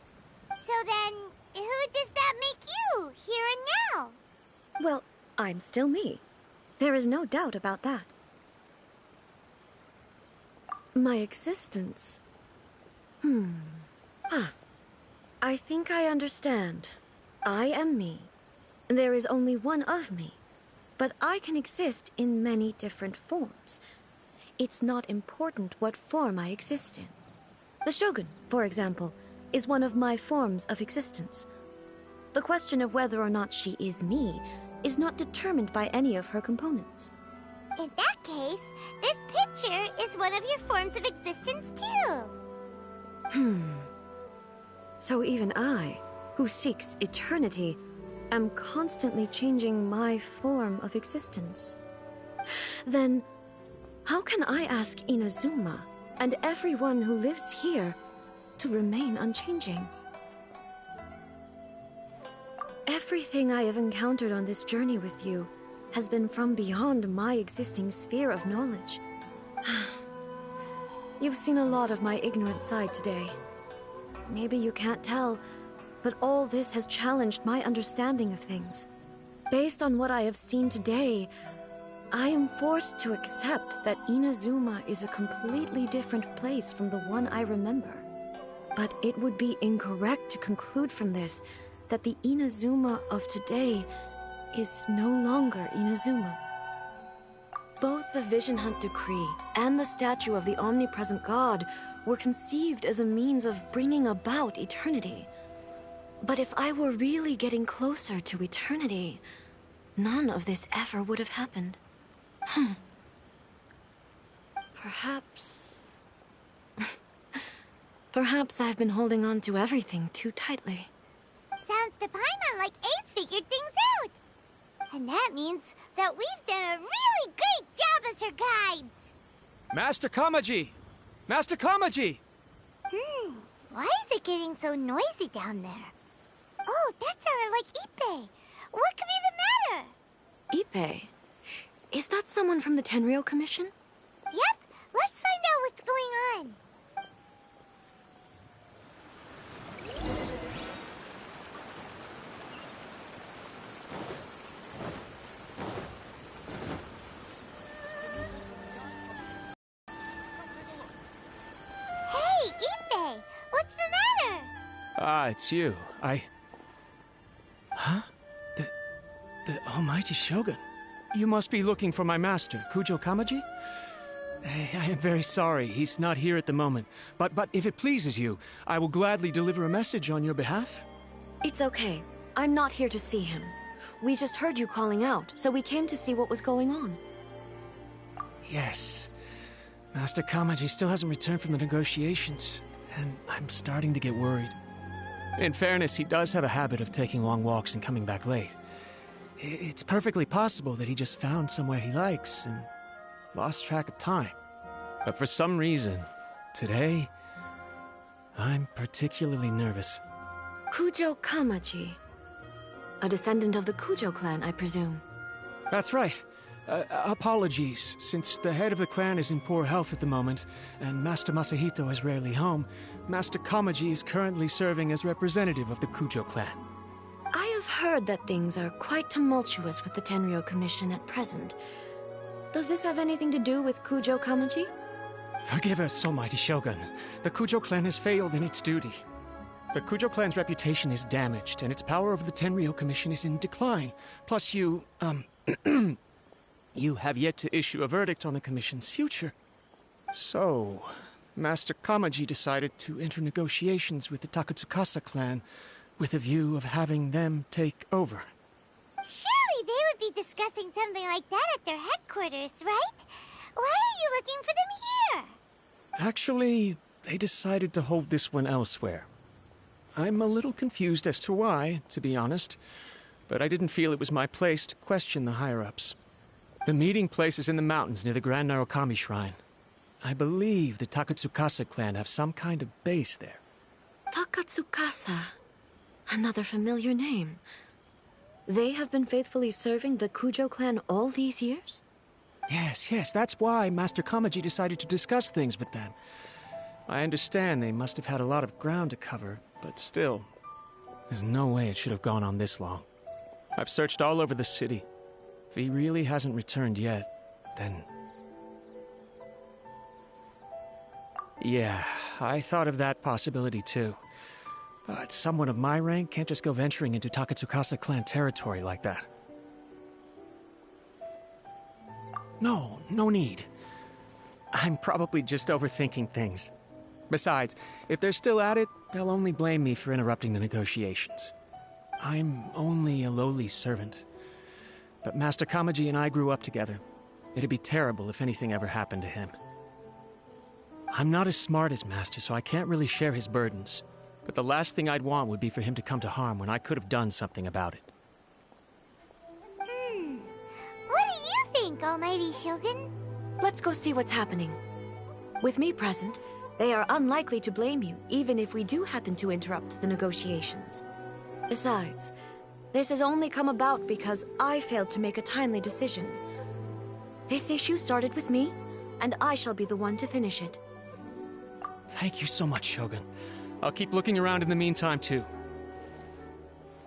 So then, who does that make you, here and now? Well, I'm still me. There is no doubt about that. My existence? I think I understand. I am me. There is only one of me. But I can exist in many different forms. It's not important what form I exist in. The Shogun, for example, is one of my forms of existence. The question of whether or not she is me is not determined by any of her components. In that case, this picture is one of your forms of existence too. So even I, who seeks eternity, am constantly changing my form of existence. Then, how can I ask Inazuma and everyone who lives here to remain unchanging? Everything I have encountered on this journey with you has been from beyond my existing sphere of knowledge. You've seen a lot of my ignorant side today. Maybe you can't tell, but all this has challenged my understanding of things. Based on what I have seen today, I am forced to accept that Inazuma is a completely different place from the one I remember. But it would be incorrect to conclude from this that the Inazuma of today is no longer Inazuma. Both the Vision Hunt Decree and the statue of the omnipresent god were conceived as a means of bringing about eternity. But if I were really getting closer to eternity, none of this ever would have happened. Perhaps... Perhaps I've been holding on to everything too tightly. Sounds to Paimon like Ace figured things out. And that means that we've done a really great job as her guides. Master Kamaji! Master Kamaji! Why is it getting so noisy down there? Oh, that sounded like Ippei. What could be the matter? Ippei? Is that someone from the Tenryou Commission? Yep, let's find out what's going on. Hey, Ippei! What's the matter? Ah, it's you. Huh? The almighty Shogun. You must be looking for my master, Kujo Kamaji? I am very sorry, he's not here at the moment. But if it pleases you, I will gladly deliver a message on your behalf. It's okay. I'm not here to see him. We just heard you calling out, so we came to see what was going on. Yes. Master Kamaji still hasn't returned from the negotiations, and I'm starting to get worried. In fairness, he does have a habit of taking long walks and coming back late. It's perfectly possible that he just found somewhere he likes and lost track of time. But for some reason, today, I'm particularly nervous. Kujo Kamaji. A descendant of the Kujo clan, I presume. That's right. Apologies, since the head of the clan is in poor health at the moment, and Master Masahito is rarely home, Master Kamaji is currently serving as representative of the Kujo clan. I have heard that things are quite tumultuous with the Tenryou Commission at present. Does this have anything to do with Kujo Kamaji? Forgive us, almighty Shogun. The Kujo clan has failed in its duty. The Kujo clan's reputation is damaged, and its power over the Tenryou Commission is in decline. Plus you, you have yet to issue a verdict on the Commission's future. So, Master Kamaji decided to enter negotiations with the Takatsukasa clan with a view of having them take over. Surely they would be discussing something like that at their headquarters, right? Why are you looking for them here? Actually, they decided to hold this one elsewhere. I'm a little confused as to why, to be honest, but I didn't feel it was my place to question the higher-ups. The meeting place is in the mountains near the Grand Narukami Shrine. I believe the Takatsukasa clan have some kind of base there. Takatsukasa. Another familiar name. They have been faithfully serving the Kujo clan all these years? Yes, that's why Master Kamaji decided to discuss things with them. I understand they must have had a lot of ground to cover, but still, there's no way it should have gone on this long. I've searched all over the city. If he really hasn't returned yet, then... Yeah, I thought of that possibility too. But someone of my rank can't just go venturing into Takatsukasa clan territory like that. No need. I'm probably just overthinking things. Besides, if they're still at it, they'll only blame me for interrupting the negotiations. I'm only a lowly servant. But Master Kamaji and I grew up together. It'd be terrible if anything ever happened to him. I'm not as smart as Master, so I can't really share his burdens. But the last thing I'd want would be for him to come to harm when I could have done something about it. What do you think, Almighty Shogun? Let's go see what's happening. With me present, they are unlikely to blame you, even if we do happen to interrupt the negotiations. Besides, this has only come about because I failed to make a timely decision. This issue started with me, and I shall be the one to finish it. Thank you so much, Shogun. I'll keep looking around in the meantime, too.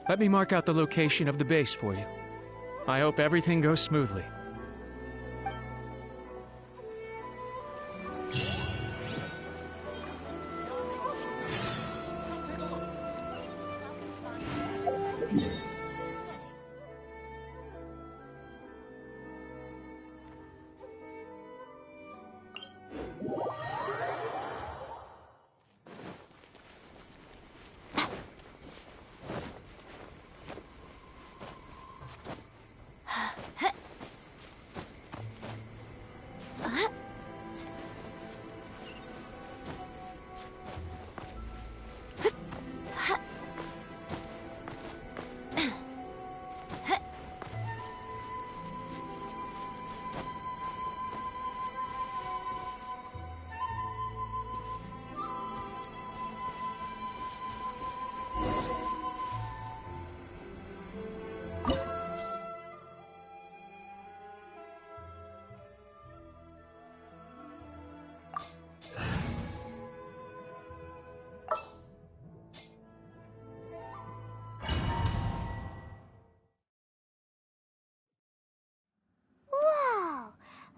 Let me mark out the location of the base for you. I hope everything goes smoothly.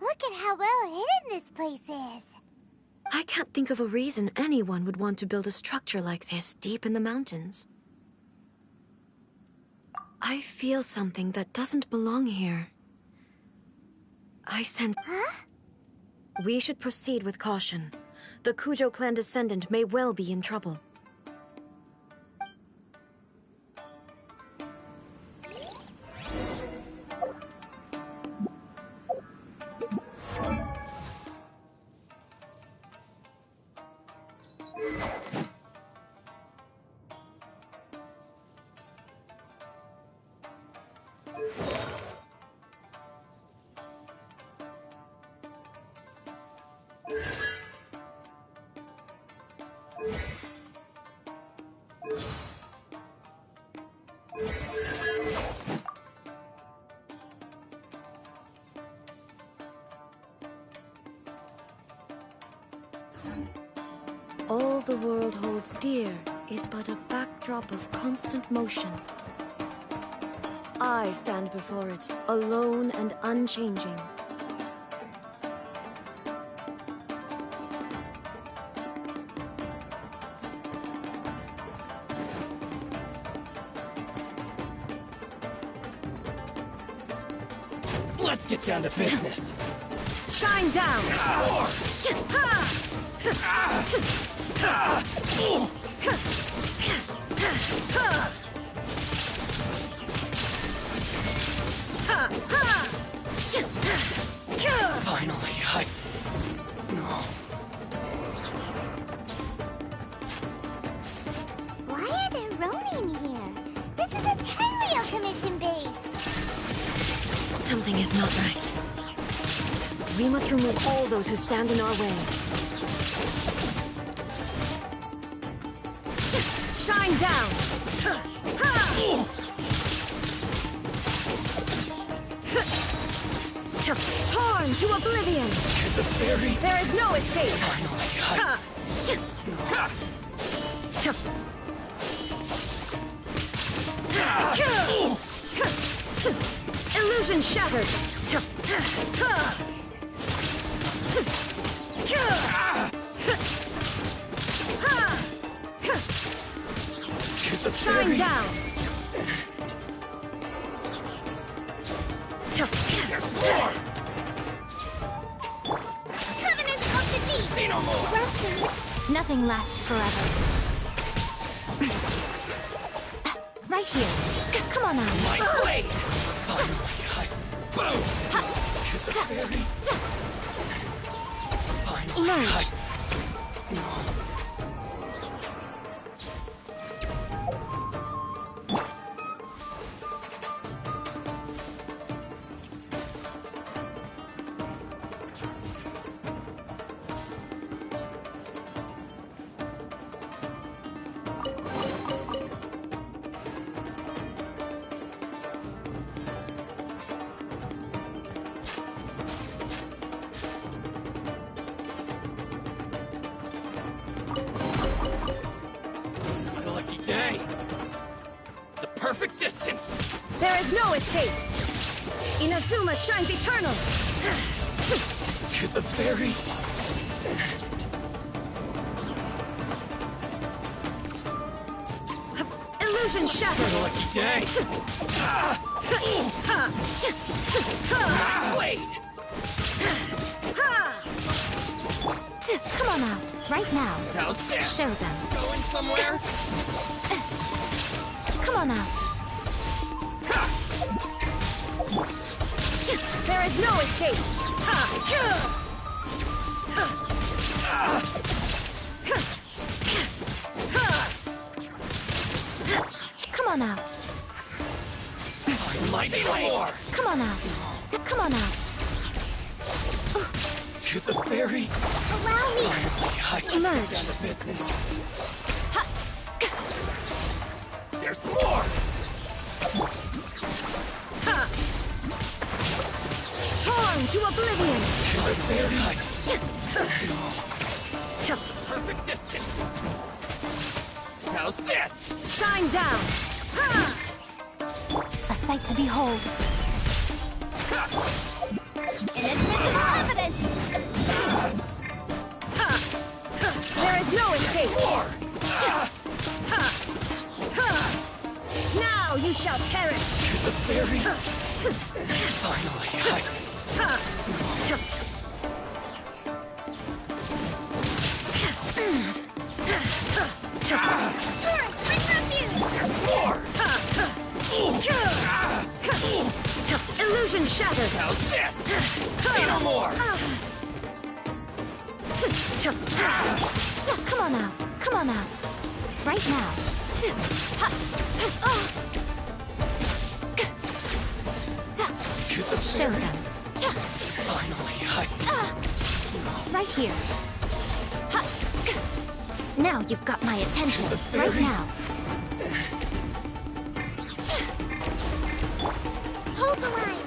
Look at how well hidden this place is. I can't think of a reason anyone would want to build a structure like this deep in the mountains. I feel something that doesn't belong here. I sense... Huh? We should proceed with caution. The Kujo clan descendant may well be in trouble. All the world holds dear is but a backdrop of constant motion. I stand before it, alone and unchanging. Let's get down to business. Shine down! Finally, No. Why are there Ronin here? This is a Tenryou Commission base. Something is not right. We must remove all those who stand in our way. Shine down! Torn to oblivion! There is no escape! Illusion shattered! Shine down! There's more! Covenant of the Deep! Say no more! Nothing lasts forever. Right here. Come on now. My blade! Boom! To the very... Emerge. My lucky day! The perfect distance! There is no escape! Inazuma shines eternal! To the very... Illusion shattered! My lucky day! Blade! Come on out. Right now. How's this? Show them. Going somewhere? Come on out. There is no escape! Come on out. My blade! Come on out. Come on out. To the very... Allow me! Emerge. Down to business. There's more! Torn to oblivion! To the very... Perfect distance! How's this? Shine down! A sight to behold. Inadmissible evidence! There is no escape! More! Now you shall perish! To the very... Finally, Torrent, bring refuge! more! Illusion shattered! How's this? Say no more! Come on out. Come on out. Right now. To the Show very... them. Finally, Right here. Now you've got my attention. Right now. Hold the line!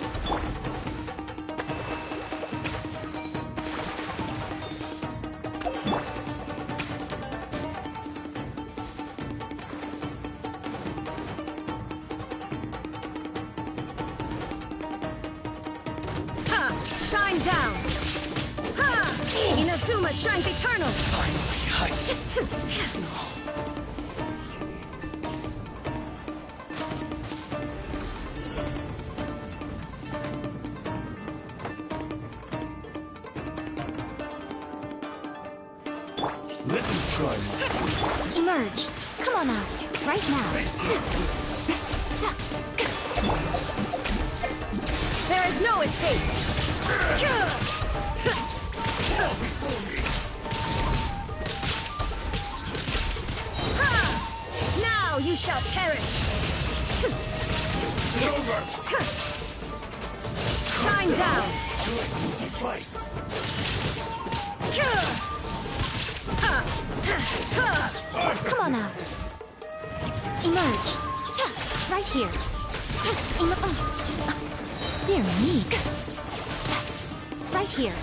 Shine down! Inazuma shines eternal! Let me try. Emerge. Come on out. Right now. There is no escape! Now you shall perish! Shine down! Suffice. Come on out. Emerge. Right here. Dear me. Right here.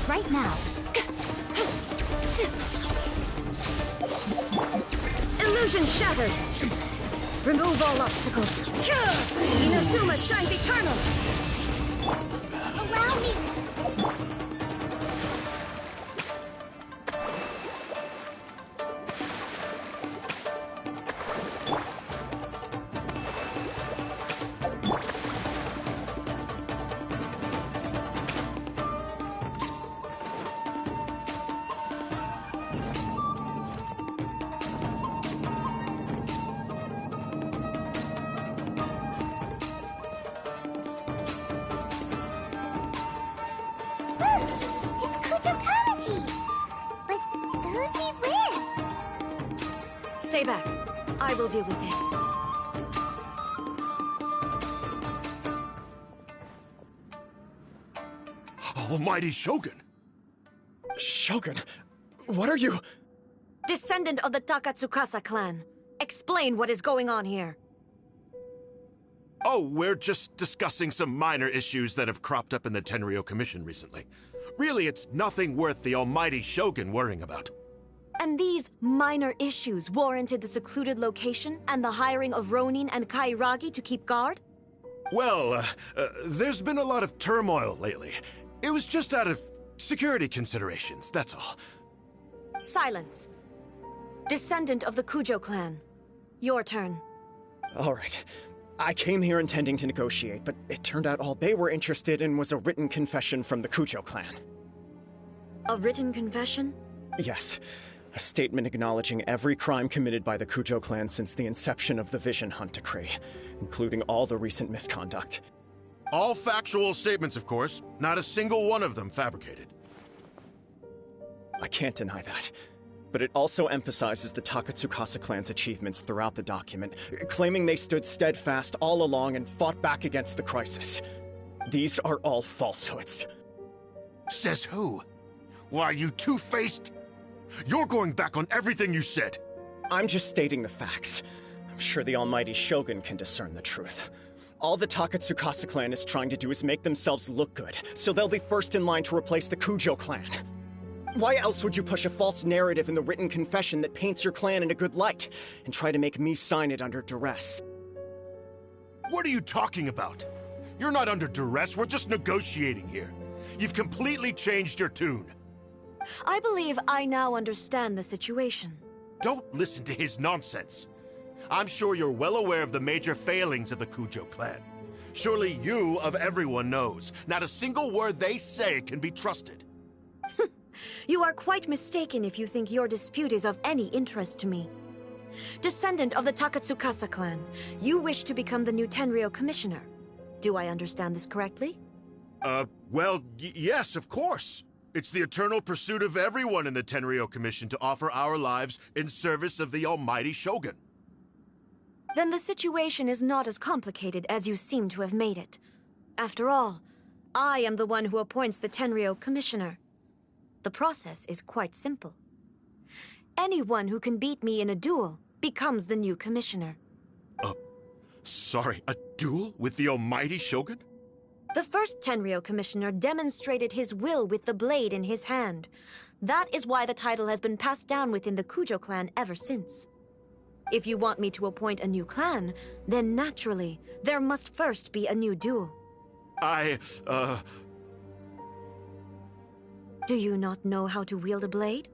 Right now. Illusion shattered! Remove all obstacles. Inazuma shines eternal! Allow me! It's Kujo Kamaji! But who's he with? Stay back. I will deal with this. Almighty Shogun! Shogun, what are you? Descendant of the Takatsukasa clan. Explain what is going on here. Oh, we're just discussing some minor issues that have cropped up in the Tenryo Commission recently. Really, it's nothing worth the almighty Shogun worrying about. And these minor issues warranted the secluded location and the hiring of Ronin and Kairagi to keep guard? Well, there's been a lot of turmoil lately. It was just out of security considerations, that's all. Silence. Descendant of the Kujo clan. Your turn. All right. I came here intending to negotiate, but it turned out all they were interested in was a written confession from the Kujo clan. A written confession? Yes. A statement acknowledging every crime committed by the Kujo clan since the inception of the Vision Hunt Decree, including all the recent misconduct. All factual statements, of course. Not a single one of them fabricated. I can't deny that. But it also emphasizes the Takatsukasa clan's achievements throughout the document, claiming they stood steadfast all along and fought back against the crisis. These are all falsehoods. Says who? Why, you two-faced... You're going back on everything you said. I'm just stating the facts. I'm sure the almighty Shogun can discern the truth. All the Takatsukasa clan is trying to do is make themselves look good, so they'll be first in line to replace the Kujo clan. Why else would you push a false narrative in the written confession that paints your clan in a good light, and try to make me sign it under duress? What are you talking about? You're not under duress, we're just negotiating here. You've completely changed your tune. I believe I now understand the situation. Don't listen to his nonsense. I'm sure you're well aware of the major failings of the Kujo clan. Surely you, of everyone, knows. Not a single word they say can be trusted. You are quite mistaken if you think your dispute is of any interest to me. Descendant of the Takatsukasa clan, you wish to become the new Tenryo commissioner. Do I understand this correctly? Well, yes, of course. It's the eternal pursuit of everyone in the Tenryo Commission to offer our lives in service of the almighty Shogun. Then the situation is not as complicated as you seem to have made it. After all, I am the one who appoints the Tenryo commissioner. The process is quite simple. Anyone who can beat me in a duel becomes the new commissioner. Sorry, a duel with the almighty Shogun? The first Tenryo commissioner demonstrated his will with the blade in his hand. That is why the title has been passed down within the Kujo clan ever since. If you want me to appoint a new clan, then naturally, there must first be a new duel. Do you not know how to wield a blade?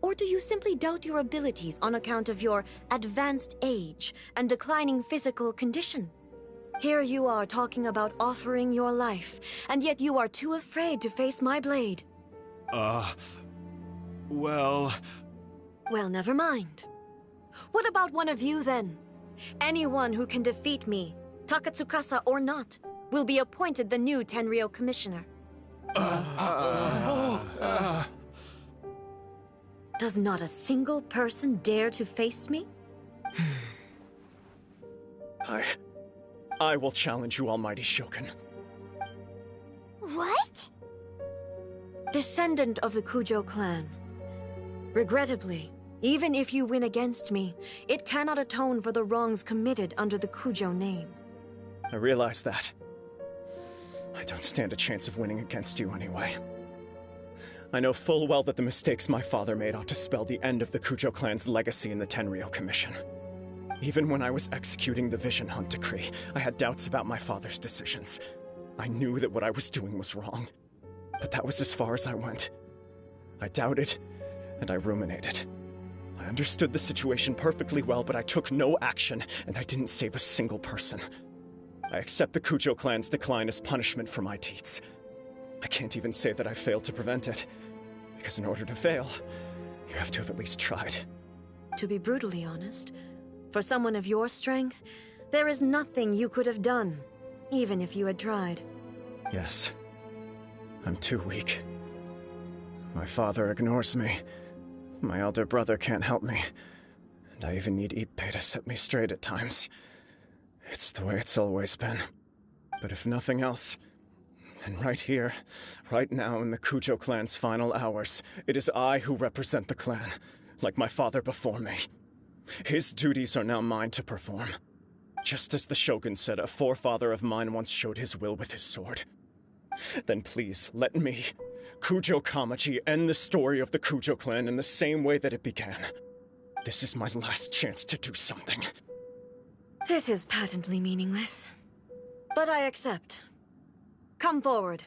Or do you simply doubt your abilities on account of your advanced age and declining physical condition? Here you are talking about offering your life, and yet you are too afraid to face my blade. Well, never mind. What about one of you, then? Anyone who can defeat me, Takatsukasa or not, will be appointed the new Tenryo commissioner. Does not a single person dare to face me? I will challenge you, almighty Shogun. What? Descendant of the Kujo clan. Regrettably, even if you win against me, it cannot atone for the wrongs committed under the Kujo name. I realize that. I don't stand a chance of winning against you anyway. I know full well that the mistakes my father made ought to spell the end of the Kujo clan's legacy in the Tenryou Commission. Even when I was executing the Vision Hunt decree, I had doubts about my father's decisions. I knew that what I was doing was wrong, but that was as far as I went. I doubted, and I ruminated. I understood the situation perfectly well, but I took no action, and I didn't save a single person. I accept the Kujo clan's decline as punishment for my deeds. I can't even say that I failed to prevent it, because in order to fail, you have to have at least tried. To be brutally honest, for someone of your strength, there is nothing you could have done, even if you had tried. Yes. I'm too weak. My father ignores me. My elder brother can't help me. And I even need Ippei to set me straight at times. It's the way it's always been. But if nothing else, and right here, right now in the Kujo clan's final hours, it is I who represent the clan, like my father before me. His duties are now mine to perform. Just as the Shogun said a forefather of mine once showed his will with his sword. Then please, let me, Kujo Kamaji, end the story of the Kujo clan in the same way that it began. This is my last chance to do something. This is patently meaningless. But I accept. Come forward.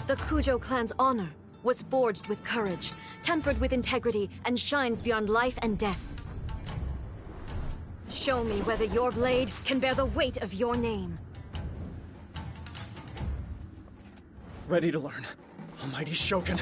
The Kujo clan's honor was forged with courage, tempered with integrity, and shines beyond life and death. Show me whether your blade can bear the weight of your name. Ready to learn, Almighty Shogun.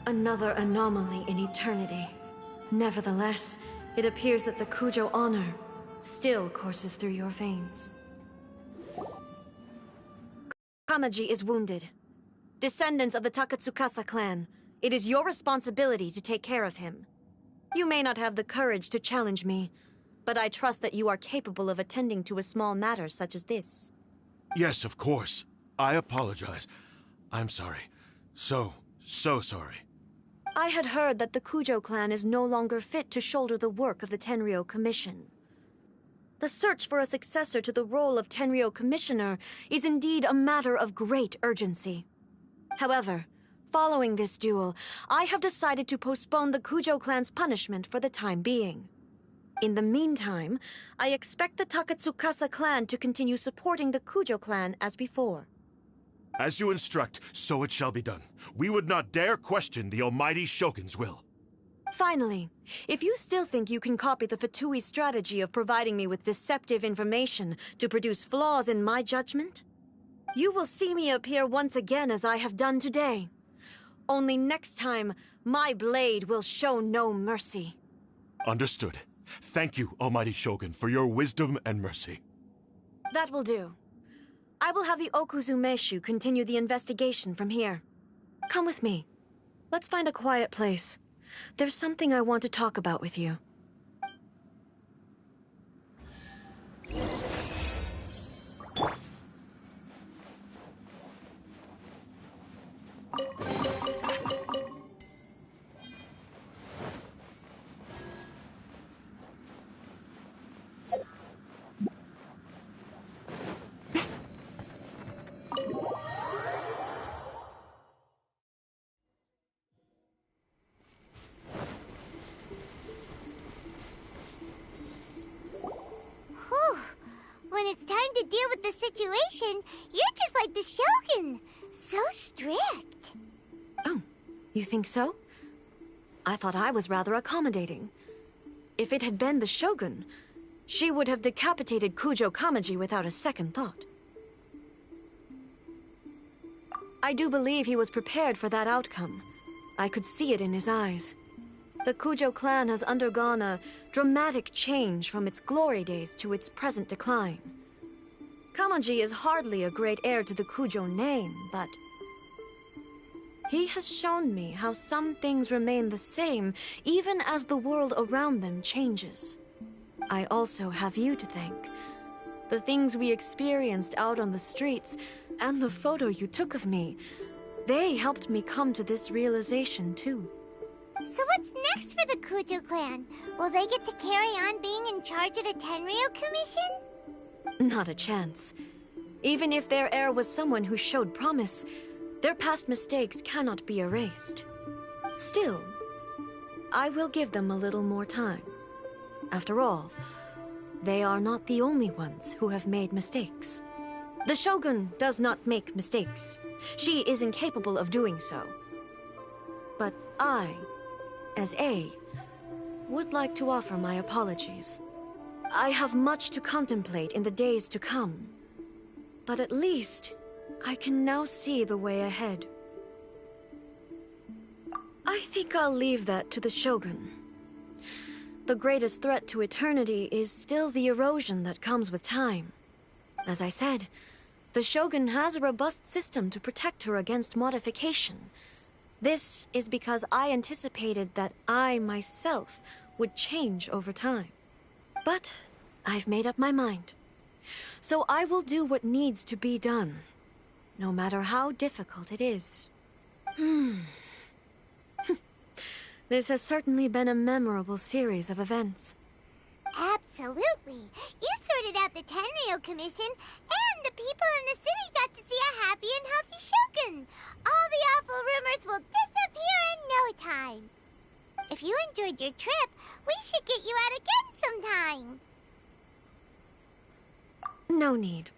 Another anomaly in eternity. Nevertheless, it appears that the Kujo honor still courses through your veins. Kamaji is wounded. Descendants of the Takatsukasa clan, it is your responsibility to take care of him. You may not have the courage to challenge me, but I trust that you are capable of attending to a small matter such as this. Yes, of course. I apologize. I'm sorry. So sorry. I had heard that the Kujo clan is no longer fit to shoulder the work of the Tenryou Commission. The search for a successor to the role of Tenryou Commissioner is indeed a matter of great urgency. However, following this duel, I have decided to postpone the Kujo clan's punishment for the time being. In the meantime, I expect the Takatsukasa clan to continue supporting the Kujo clan as before. As you instruct, so it shall be done. We would not dare question the Almighty Shogun's will. Finally, if you still think you can copy the Fatui strategy of providing me with deceptive information to produce flaws in my judgment, you will see me appear once again as I have done today. Only next time, my blade will show no mercy. Understood. Thank you, Almighty Shogun, for your wisdom and mercy. That will do. I will have the Okuzumeshu continue the investigation from here. Come with me. Let's find a quiet place. There's something I want to talk about with you. Whew. When it's time to deal with the situation, you're just like the Shogun. So strict. Oh, you think so? I thought I was rather accommodating. If it had been the Shogun, she would have decapitated Kujo Kamaji without a second thought. I do believe he was prepared for that outcome. I could see it in his eyes. The Kujo clan has undergone a dramatic change from its glory days to its present decline. Kamaji is hardly a great heir to the Kujo name, but he has shown me how some things remain the same even as the world around them changes. I also have you to thank. The things we experienced out on the streets and the photo you took of me, they helped me come to this realization too. So what's next for the Kujo clan? Will they get to carry on being in charge of the Tenryo Commission? Not a chance. Even if their heir was someone who showed promise, their past mistakes cannot be erased. Still, I will give them a little more time. After all, they are not the only ones who have made mistakes. The Shogun does not make mistakes. She is incapable of doing so. But I, as A, would like to offer my apologies. I have much to contemplate in the days to come, but at least I can now see the way ahead. I think I'll leave that to the Shogun. The greatest threat to eternity is still the erosion that comes with time. As I said, the Shogun has a robust system to protect her against modification. This is because I anticipated that I myself would change over time. But I've made up my mind. So I will do what needs to be done, no matter how difficult it is. This has certainly been a memorable series of events. Absolutely. You sorted out the Tenryo Commission, and the people in the city got to see a happy and healthy Shogun. All the awful rumors will disappear in no time. If you enjoyed your trip, we should get you out again sometime. No need.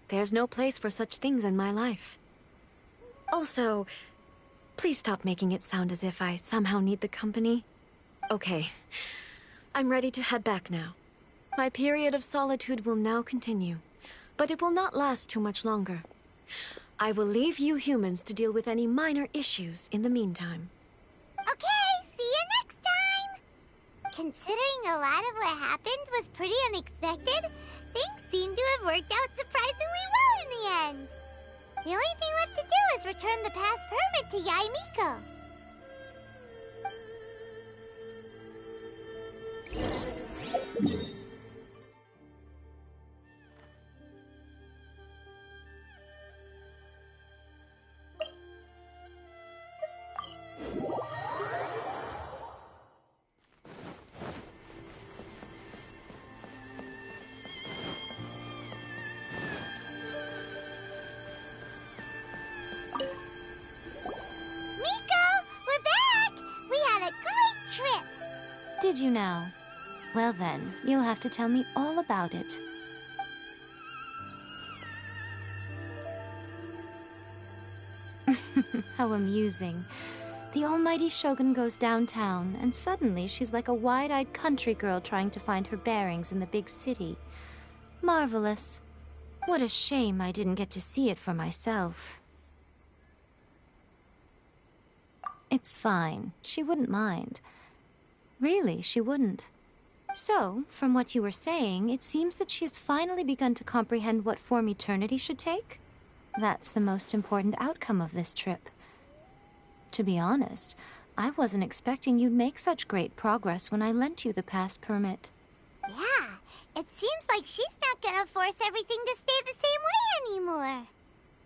There's no place for such things in my life. Also, please stop making it sound as if I somehow need the company. Okay. I'm ready to head back now. My period of solitude will now continue, but it will not last too much longer. I will leave you humans to deal with any minor issues in the meantime. Okay, see you next time! Considering a lot of what happened was pretty unexpected, things seem to have worked out surprisingly well in the end. The only thing left to do is return the past permit to Yae Miko. Did you now? Well then, you'll have to tell me all about it. How amusing. The almighty Shogun goes downtown, and suddenly she's like a wide-eyed country girl trying to find her bearings in the big city. Marvelous. What a shame I didn't get to see it for myself. It's fine. She wouldn't mind. Really, she wouldn't. So, from what you were saying, it seems that she has finally begun to comprehend what form eternity should take? That's the most important outcome of this trip. To be honest, I wasn't expecting you'd make such great progress when I lent you the pass permit. Yeah, it seems like she's not gonna force everything to stay the same way anymore.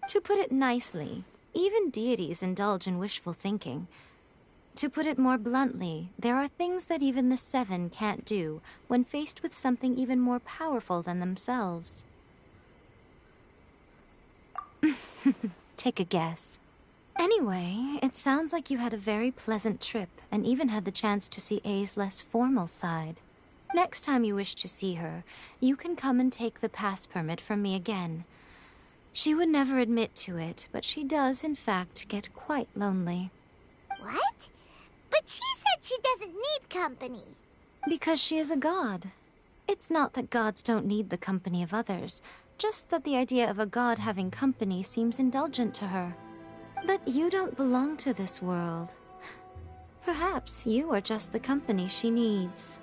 To put it nicely, even deities indulge in wishful thinking. To put it more bluntly, there are things that even the Seven can't do when faced with something even more powerful than themselves. Take a guess. Anyway, it sounds like you had a very pleasant trip and even had the chance to see A's less formal side. Next time you wish to see her, you can come and take the pass permit from me again. She would never admit to it, but she does, in fact, get quite lonely. What? But she said she doesn't need company. Because she is a god. It's not that gods don't need the company of others, just that the idea of a god having company seems indulgent to her. But you don't belong to this world. Perhaps you are just the company she needs.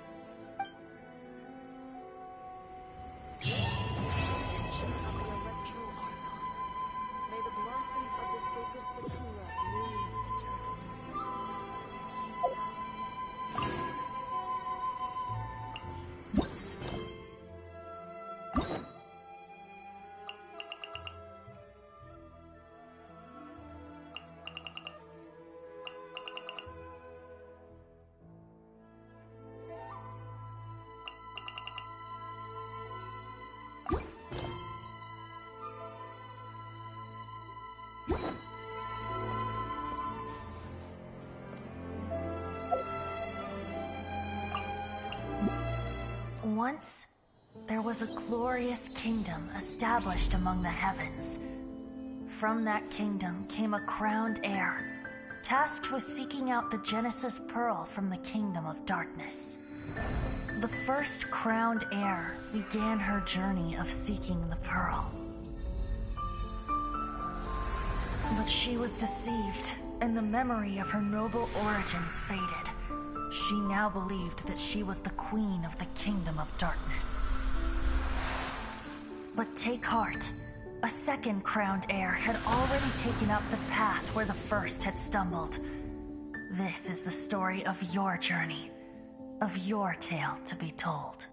May the blossoms of the sacred sakura bloom eternally. Once, there was a glorious kingdom established among the heavens. From that kingdom came a crowned heir, tasked with seeking out the Genesis Pearl from the kingdom of darkness. The first crowned heir began her journey of seeking the pearl. But she was deceived, and the memory of her noble origins faded. She now believed that she was the queen of the kingdom of darkness. But take heart. A second crowned heir had already taken up the path where the first had stumbled. This is the story of your journey, of your tale to be told.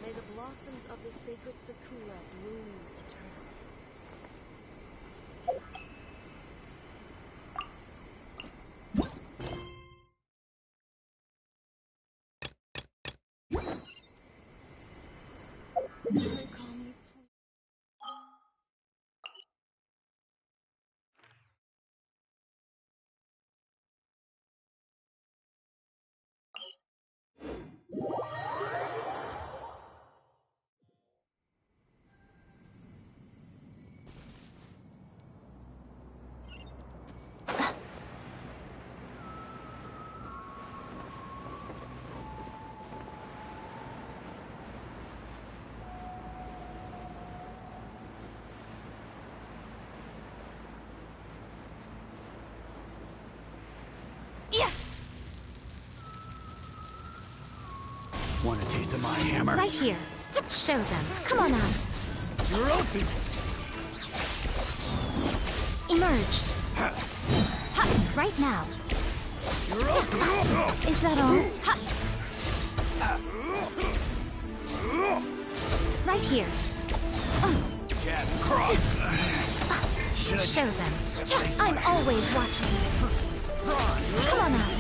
May the blossoms of the sacred sakura bloom eternally. Want a taste of my hammer? Right here. Show them. Come on out. You're open. Emerge. Ha! Right now. You're open. Is that all? Ha! Right here. Cat cross. Show them. I'm always watching. Come on out.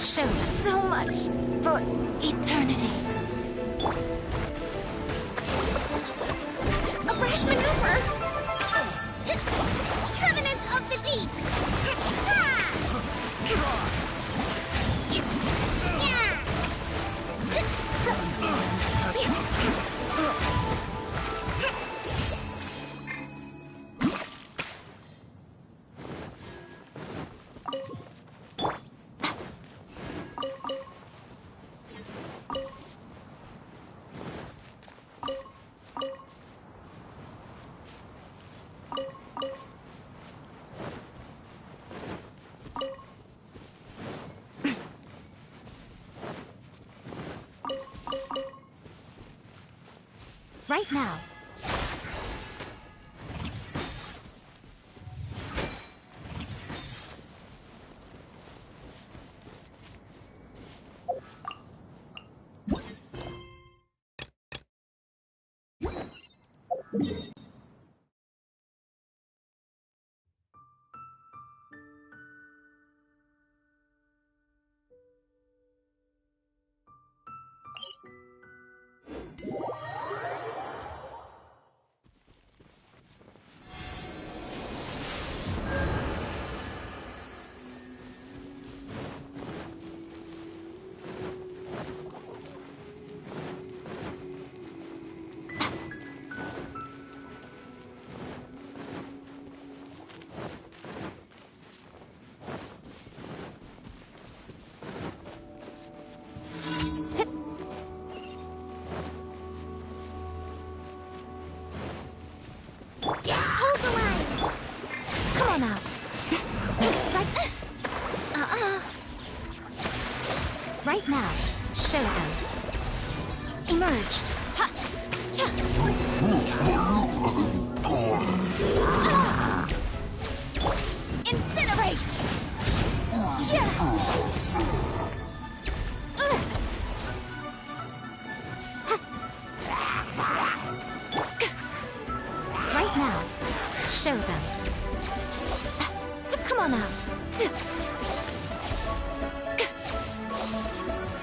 Show them so much for eternity. A brash maneuver. Right now. Hold the line! Come on out. Right now. Show them. Emerge. Ha! Cha! Incinerate! Right now. Show them. Come on out.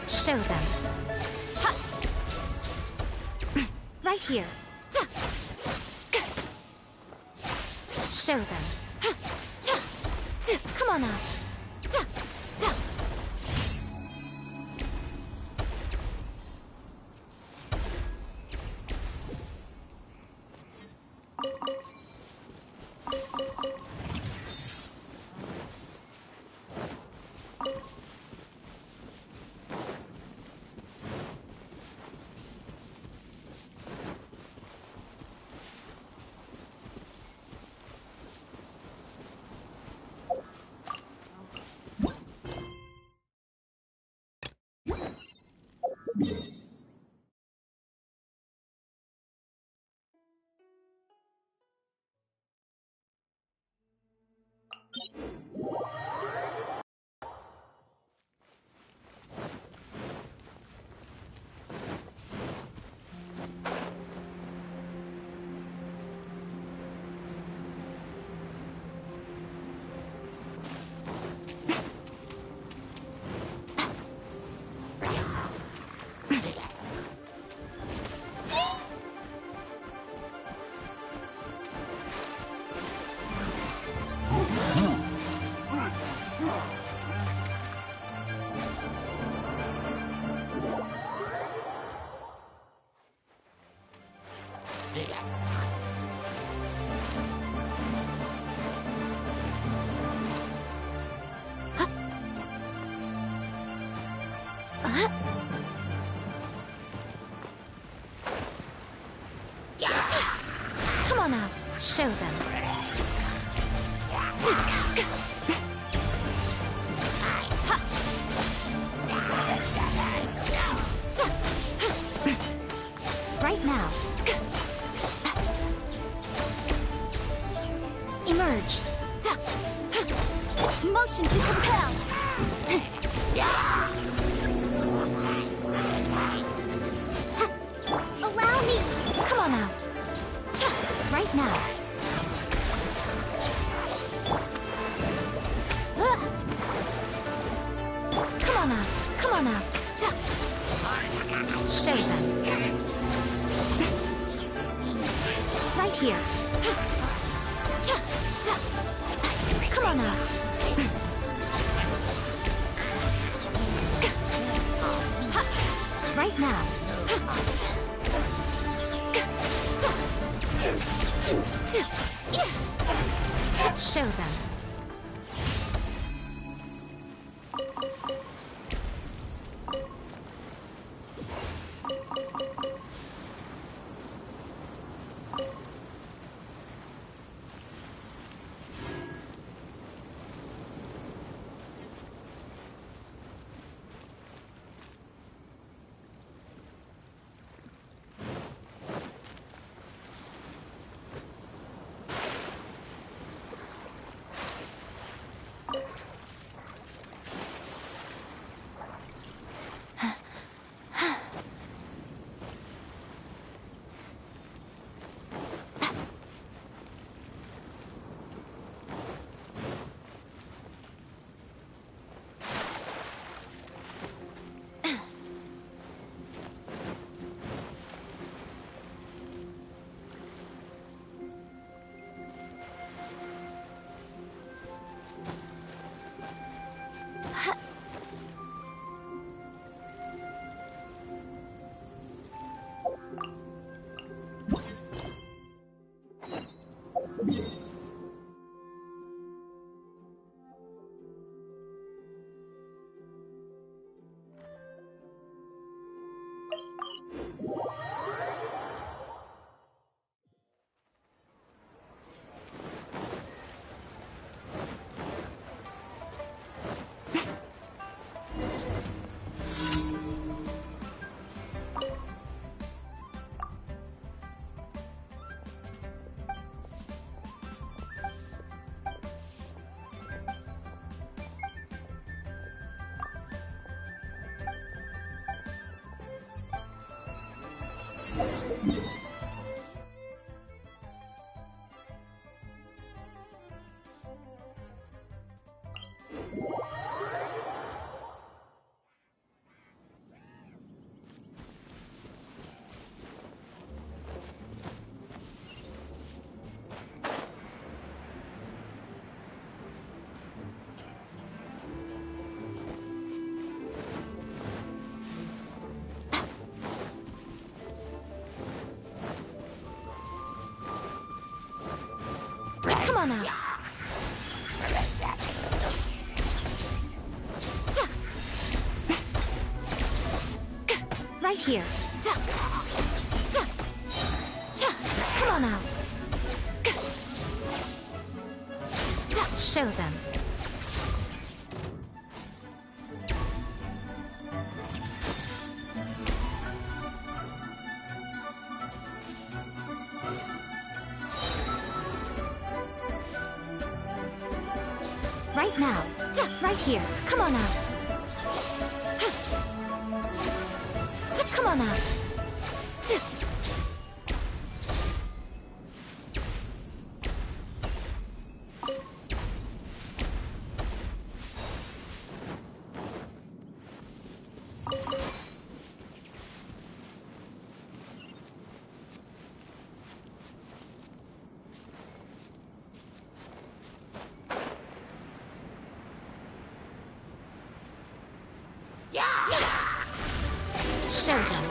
Show them. Right here. Show them. Come on out. Come on out. Show them. Right now. Emerge. Motion to compel! Allow me! Come on out. Right now. Come on out. Come on out. Show them. Right here. Come on out. Right now. Show them. Come on out. Right here. Come on out. Show them. Right now. Right here. Come on out. Come on out. Show them.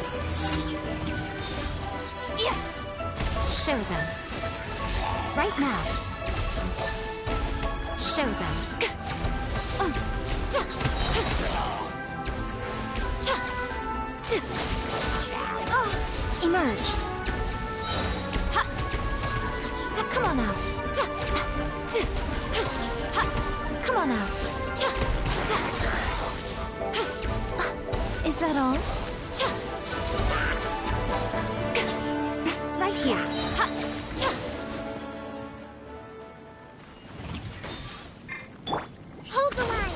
Show them. Right now. Show them. Emerge. Come on out. Come on out. Is that all? Right here. Hold the line!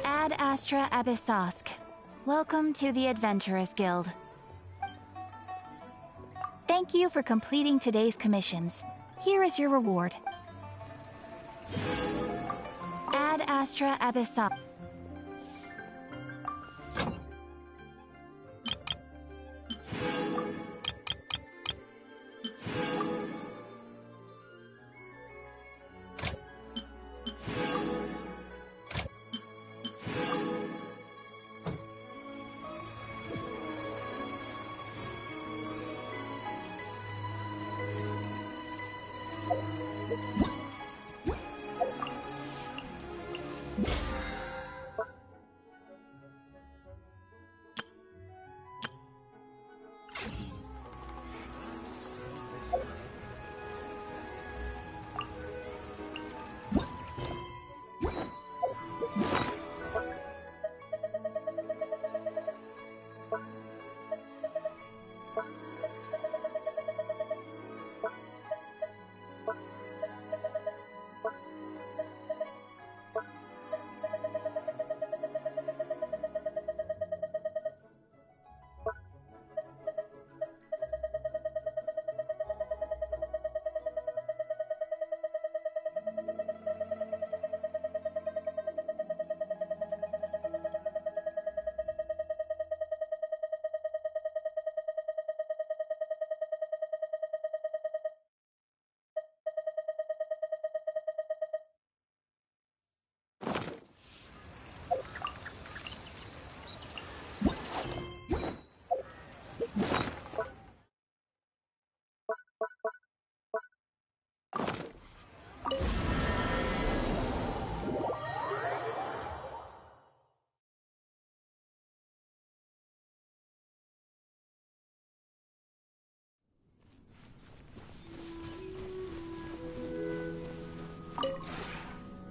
Ad Astra Abyssosk. Welcome to the Adventurers Guild. Thank you for completing today's commissions. Here is your reward. Ad Astra Abyssosk.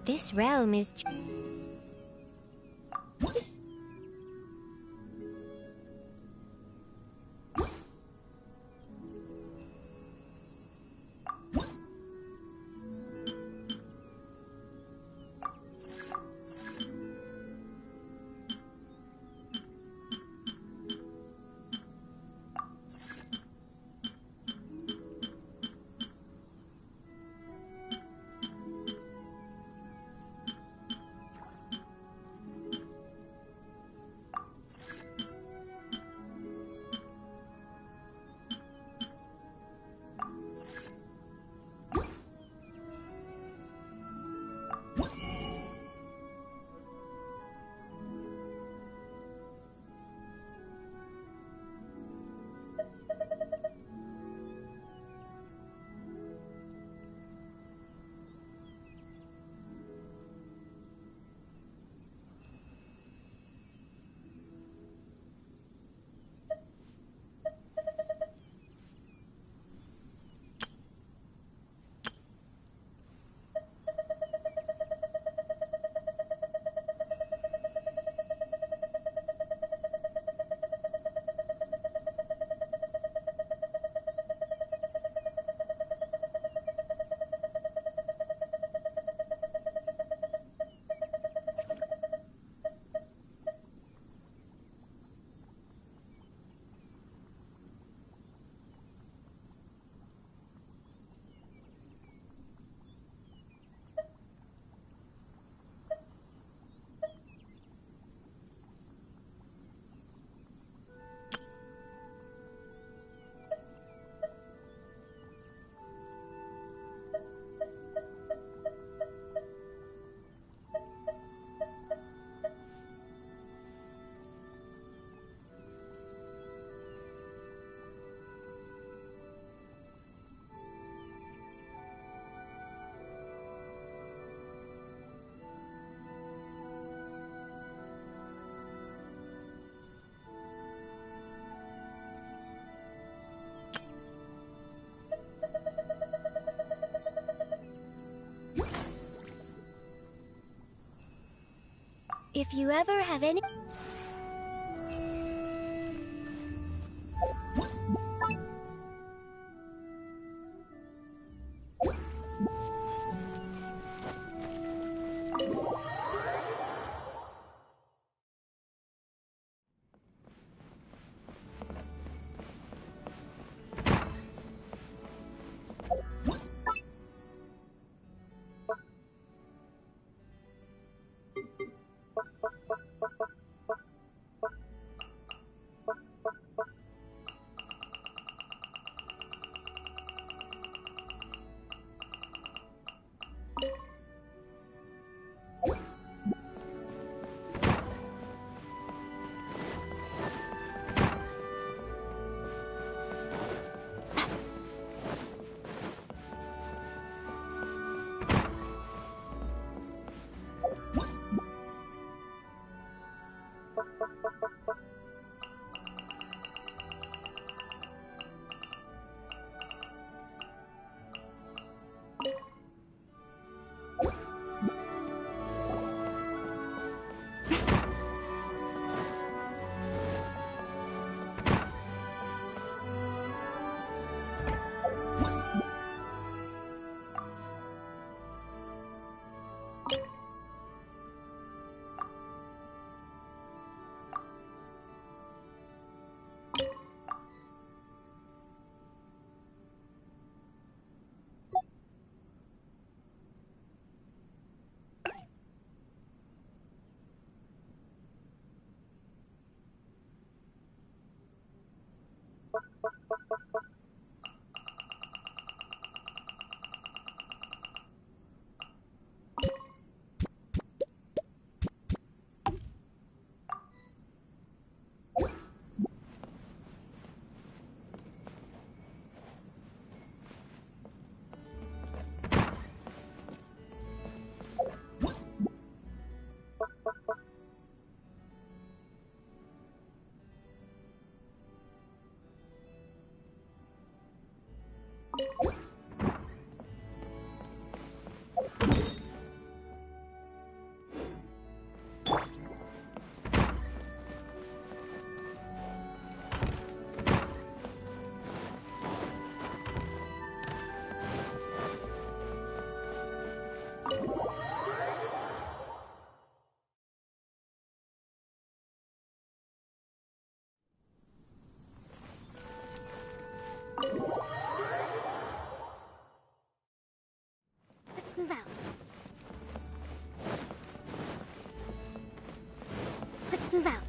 This realm is... If you ever have any... move out. Let's move out.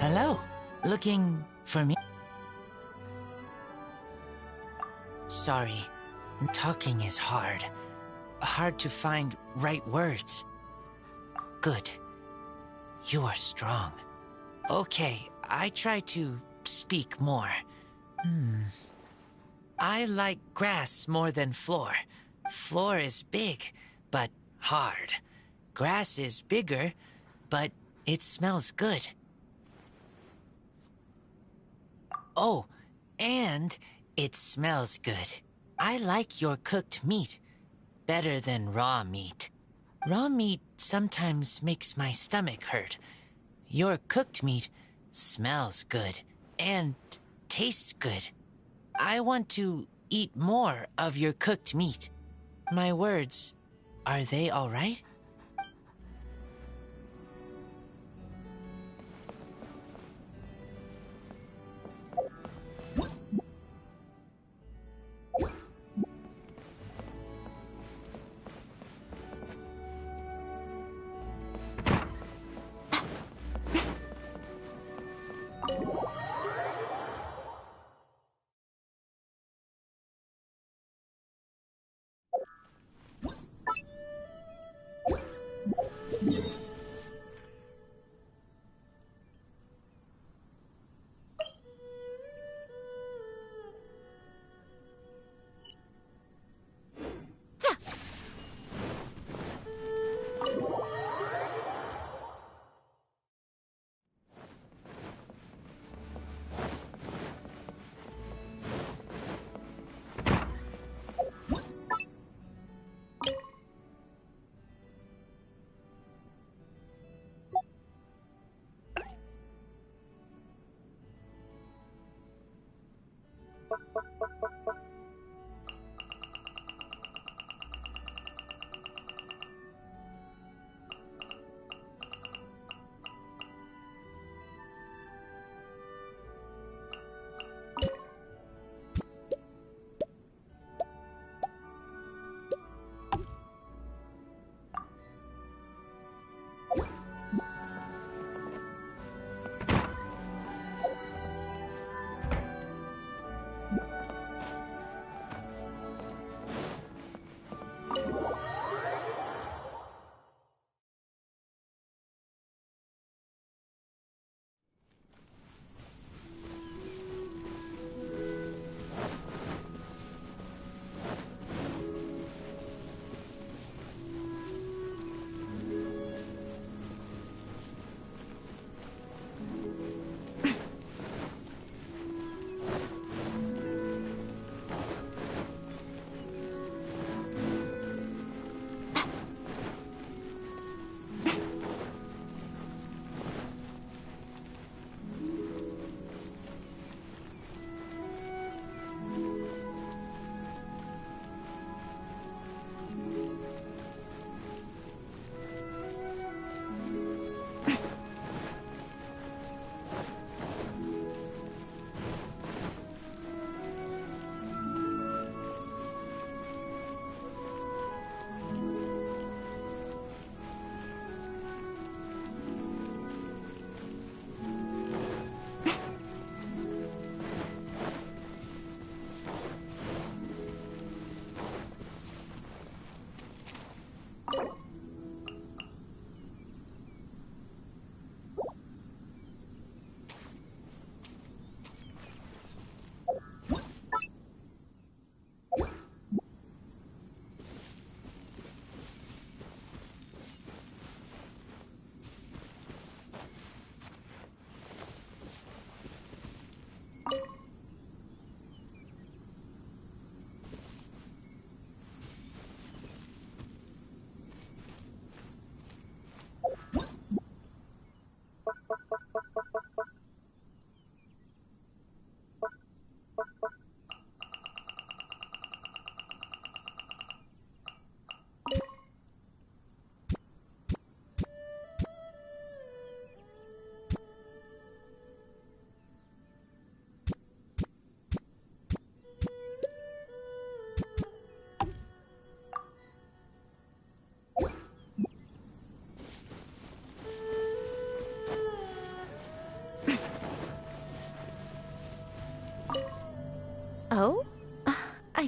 Hello. Looking for me? Sorry. Talking is hard. Hard to find right words. Good. You are strong. Okay, I try to speak more. I like grass more than floor. Floor is big, but hard. Grass is bigger, but it smells good. Oh, and it smells good. I like your cooked meat better than raw meat. Raw meat sometimes makes my stomach hurt. Your cooked meat smells good and tastes good. I want to eat more of your cooked meat. My words, are they all right?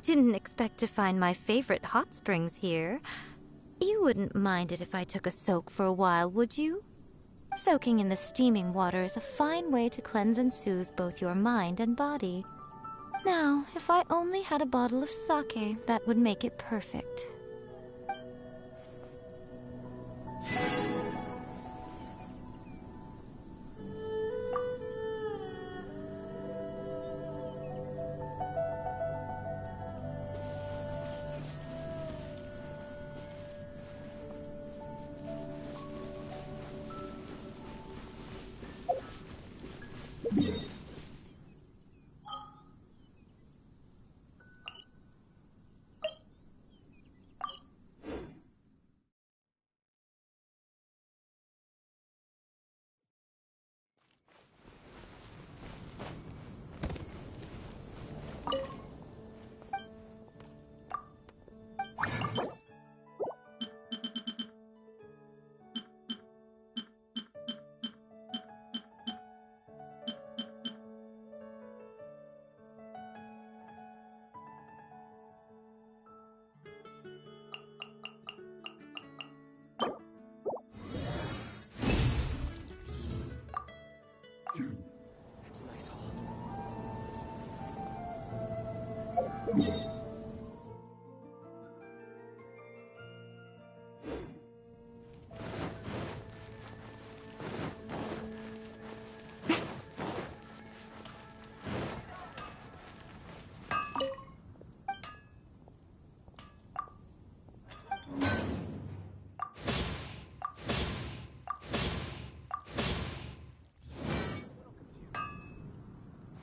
didn't expect to find my favorite hot springs here. You wouldn't mind it if I took a soak for a while, would you? Soaking in the steaming water is a fine way to cleanse and soothe both your mind and body. Now, if I only had a bottle of sake, that would make it perfect. That's a nice haul.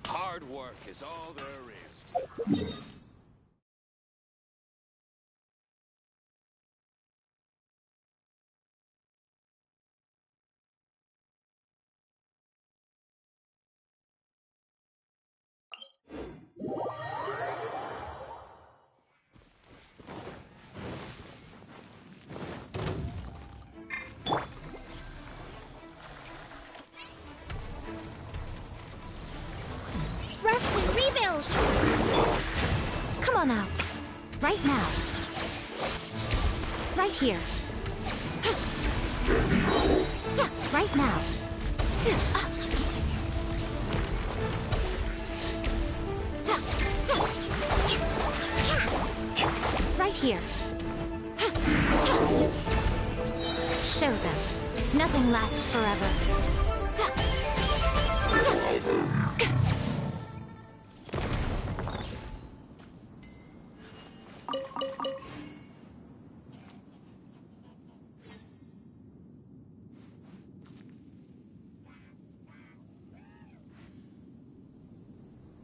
Hard work is all there is. Rest and rebuild! Come on out. Right now. Right here. Right now. Right here. Show them. Nothing lasts forever.